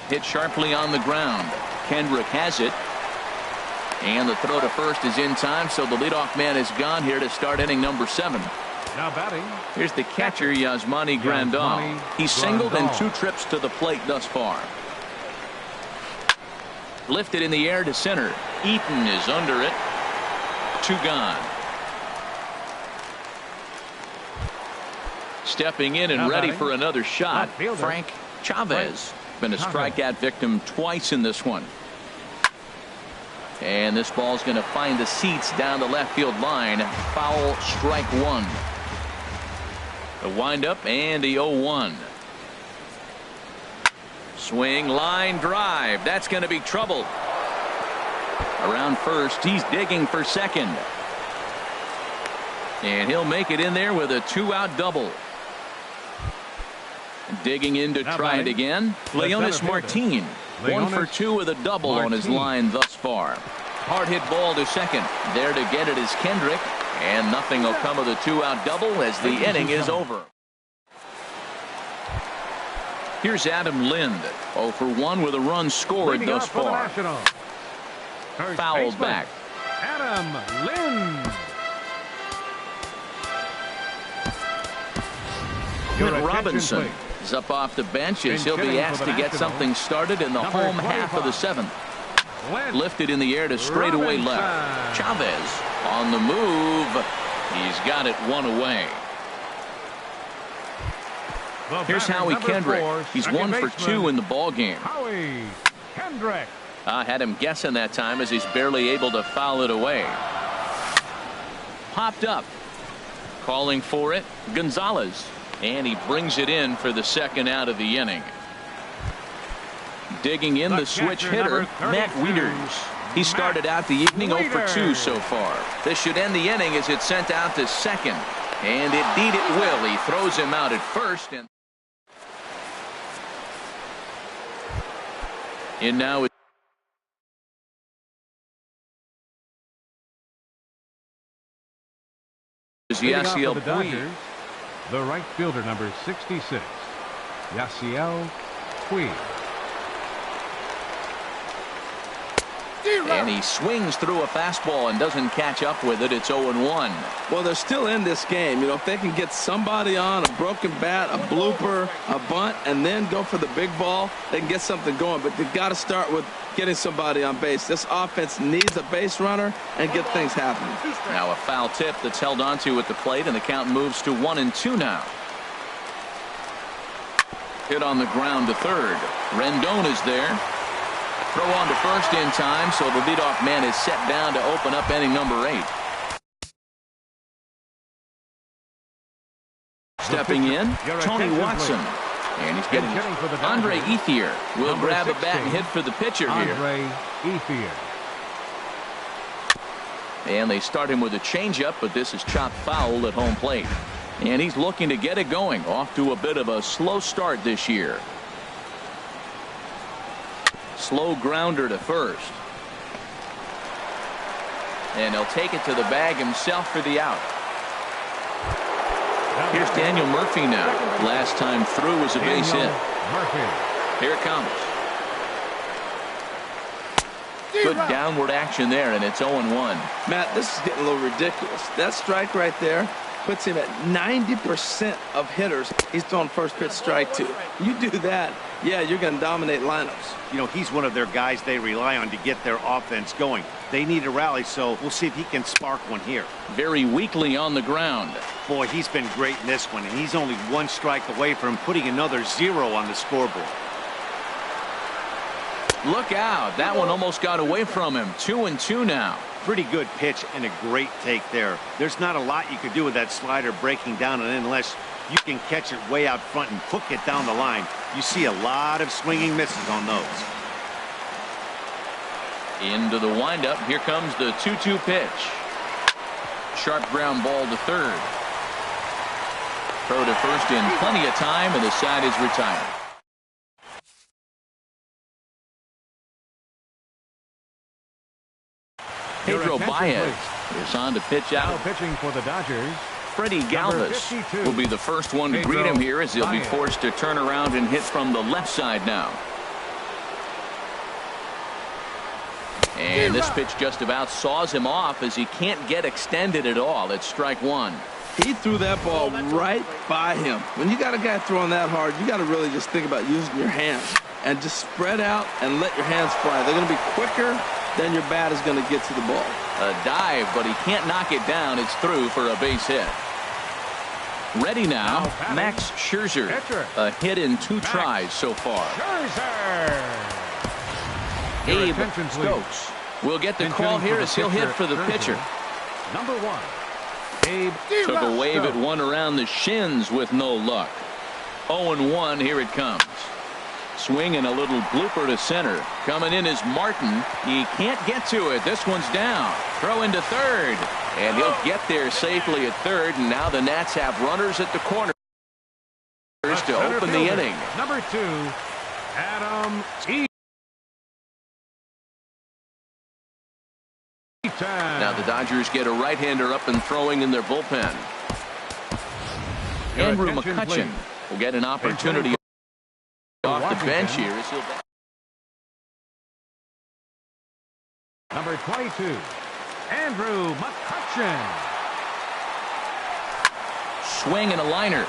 Hit sharply on the ground. Kendrick has it. And the throw to first is in time, so the leadoff man is gone here to start inning number 7.
Now batting.
Here's the catcher, Yasmani Grandal. He's singled in 2 trips to the plate thus far. Lifted in the air to center. Eaton is under it. 2 gone. Stepping in and ready for another shot, Frank Chavez. Been a strikeout victim twice in this one. And this ball's going to find the seats down the left field line. Foul, strike 1. The windup and the 0-1. Swing, line drive. That's going to be trouble. Around first, he's digging for second. And he'll make it in there with a 2-out double. Digging in to try it again. Leonis Martin. 1 for 2 with a double on his line thus far. Hard hit ball to second. There to get it is Kendrick. And nothing will come of the 2-out double as the inning is over. Here's Adam Lind. 0 for 1 with a run scored thus far. Fouled back.
Adam Lind.
Clint Robinson is up off the bench as he'll be asked to get something started in the home half of the 7th. Lifted in the air to straightaway left. Chavez on the move. He's got it 1 away. Here's Howie Kendrick. He's 1 for 2 in the ball game.
Howie Kendrick.
Had him guessing that time as he's barely able to foul it away. Popped up. Calling for it, Gonzalez. And he brings it in for the second out of the inning. Digging in the switch hitter, Matt Wieters. He started out the evening 0 for 2 so far. This should end the inning as it's sent out to second. And indeed it will. He throws him out at first. And now it's Yasiel Puig.
The right fielder, number 66, Yasiel Puig.
And he swings through a fastball and doesn't catch up with it. It's 0-1.
Well, they're still in this game. You know, if they can get somebody on, a broken bat, a blooper, a bunt, and then go for the big ball, they can get something going. But they've got to start with getting somebody on base. This offense needs a base runner and get things happening.
Now a foul tip that's held onto at the plate, and the count moves to 1-2 now. Hit on the ground to third. Rendon is there. Throw on to first in time, so the leadoff man is set down to open up inning number 8. Stepping in, Tony Watson. And he's getting Andre Ethier will grab a bat and hit for the pitcher here.
Andre Ethier.
And they start him with a changeup, but this is chopped foul at home plate. And he's looking to get it going. Off to a bit of a slow start this year. Slow grounder to first. And he'll take it to the bag himself for the out. Here's Daniel Murphy now. Last time through was a base hit. Here it comes. Good downward action there, and it's 0-1.
Matt, this is getting a little ridiculous. That strike right there puts him at 90% of hitters he's throwing first pitch strike to. You do that, yeah, you're going to dominate lineups.
You know, he's one of their guys they rely on to get their offense going. They need a rally, so we'll see if he can spark one here.
Very weakly on the ground.
Boy, he's been great in this one, and he's only 1 strike away from putting another 0 on the scoreboard.
Look out. That one almost got away from him. 2-2 now.
Pretty good pitch and a great take there. There's not a lot you could do with that slider breaking down and in unless you can catch it way out front and hook it down the line. You see a lot of swinging misses on those.
Into the windup. Here comes the 2-2 pitch. Sharp ground ball to third. Throw to first in plenty of time, and the side is retired. Pedro Baez is on to pitch out.
Now pitching for the Dodgers,
Freddie Galvis will be the first one to greet him here as he'll be forced to turn around and hit from the left side now. And this pitch just about saws him off as he can't get extended at all. It's strike 1.
He threw that ball right by him. When you got a guy throwing that hard, you got to really just think about using your hands and just spread out and let your hands fly. They're going to be quicker than your bat is going to get to the ball.
A dive, but he can't knock it down. It's through for a base hit. Ready now, Max Scherzer. A hit in 2 tries so far. Abe Stokes will get the call here as he'll hit for the pitcher.
Number 1. Abe
took a wave at one around the shins with no luck. 0-1. Here it comes. Swing and a little blooper to center. Coming in is Martin. He can't get to it. This one's down. Throw into third. And he'll get there safely at third. And now the Nats have runners at the corners to open the inning.
Number 2, Adam Eaton.
Now the Dodgers get a right-hander up and throwing in their bullpen. Andrew McCutchen will get an opportunity off the bench here as he'll.
Number 22, Andrew McCutchen.
Swing and a liner,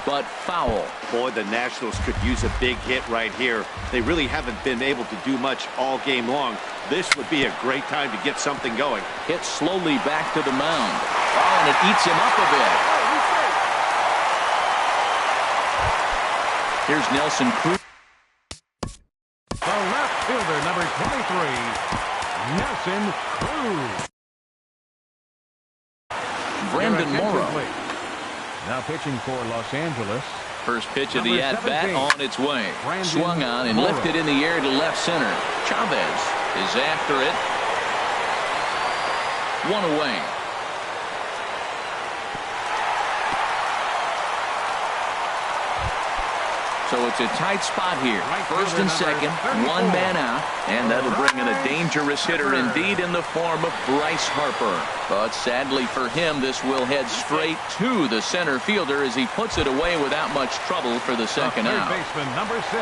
but foul.
Boy, the Nationals could use a big hit right here. They really haven't been able to do much all game long. This would be a great time to get something going.
Hit slowly back to the mound. Oh, and it eats him up a bit. Here's Nelson Cruz.
The left fielder, number 23, Nelson Cruz.
Brandon Morrow.
Now pitching for Los Angeles.
First pitch of the at-bat on its way. Swung on and lifted in the air to left center. Chavez is after it. One away. So it's a tight spot here. First and second, one man out, and that'll bring in a dangerous hitter indeed in the form of Bryce Harper. But sadly for him, this will head straight to the center fielder as he puts it away without much trouble for the second out.
Third baseman, number 6,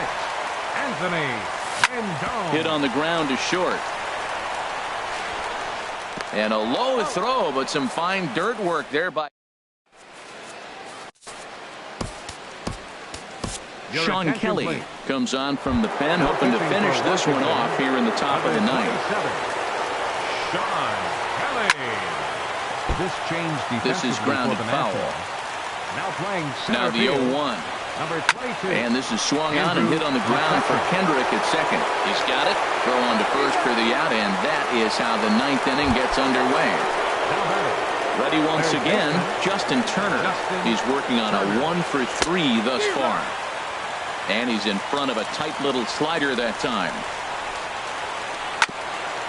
Anthony Rendon.
Hit on the ground to short. And a low throw, but some fine dirt work there by Sean Kelly comes on from the pen, hoping to finish this one off here in the top of the ninth.
Sean Kelly.
This is grounded foul. Now the 0-1.
Number 22.
And this is swung on and hit on the ground for Kendrick at second. He's got it. Throw on to first for the out, and that is how the ninth inning gets underway. Ready once again, Justin Turner. He's working on a 1 for 3 thus far. And he's in front of a tight little slider that time.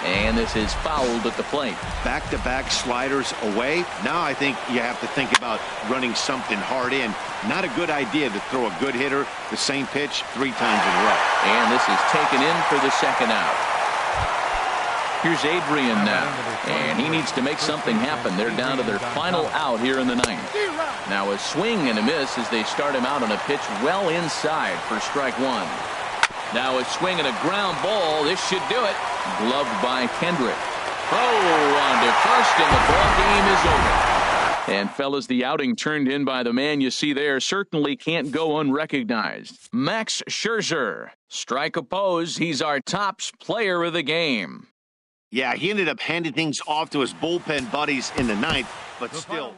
And this is fouled at the plate.
Back-to-back sliders away. Now I think you have to think about running something hard in. Not a good idea to throw a good hitter the same pitch 3 times in a row.
And this is taken in for the second out. Here's Adrian now, and he needs to make something happen. They're down to their final out here in the ninth. Now a swing and a miss as they start him out on a pitch well inside for strike 1. Now a swing and a ground ball. This should do it. Gloved by Kendrick. Throw on to first, and the ball game is over. And fellas, the outing turned in by the man you see there certainly can't go unrecognized. Max Scherzer. Strike opposed. He's our top player of the game.
Yeah, he ended up handing things off to his bullpen buddies in the ninth, but still.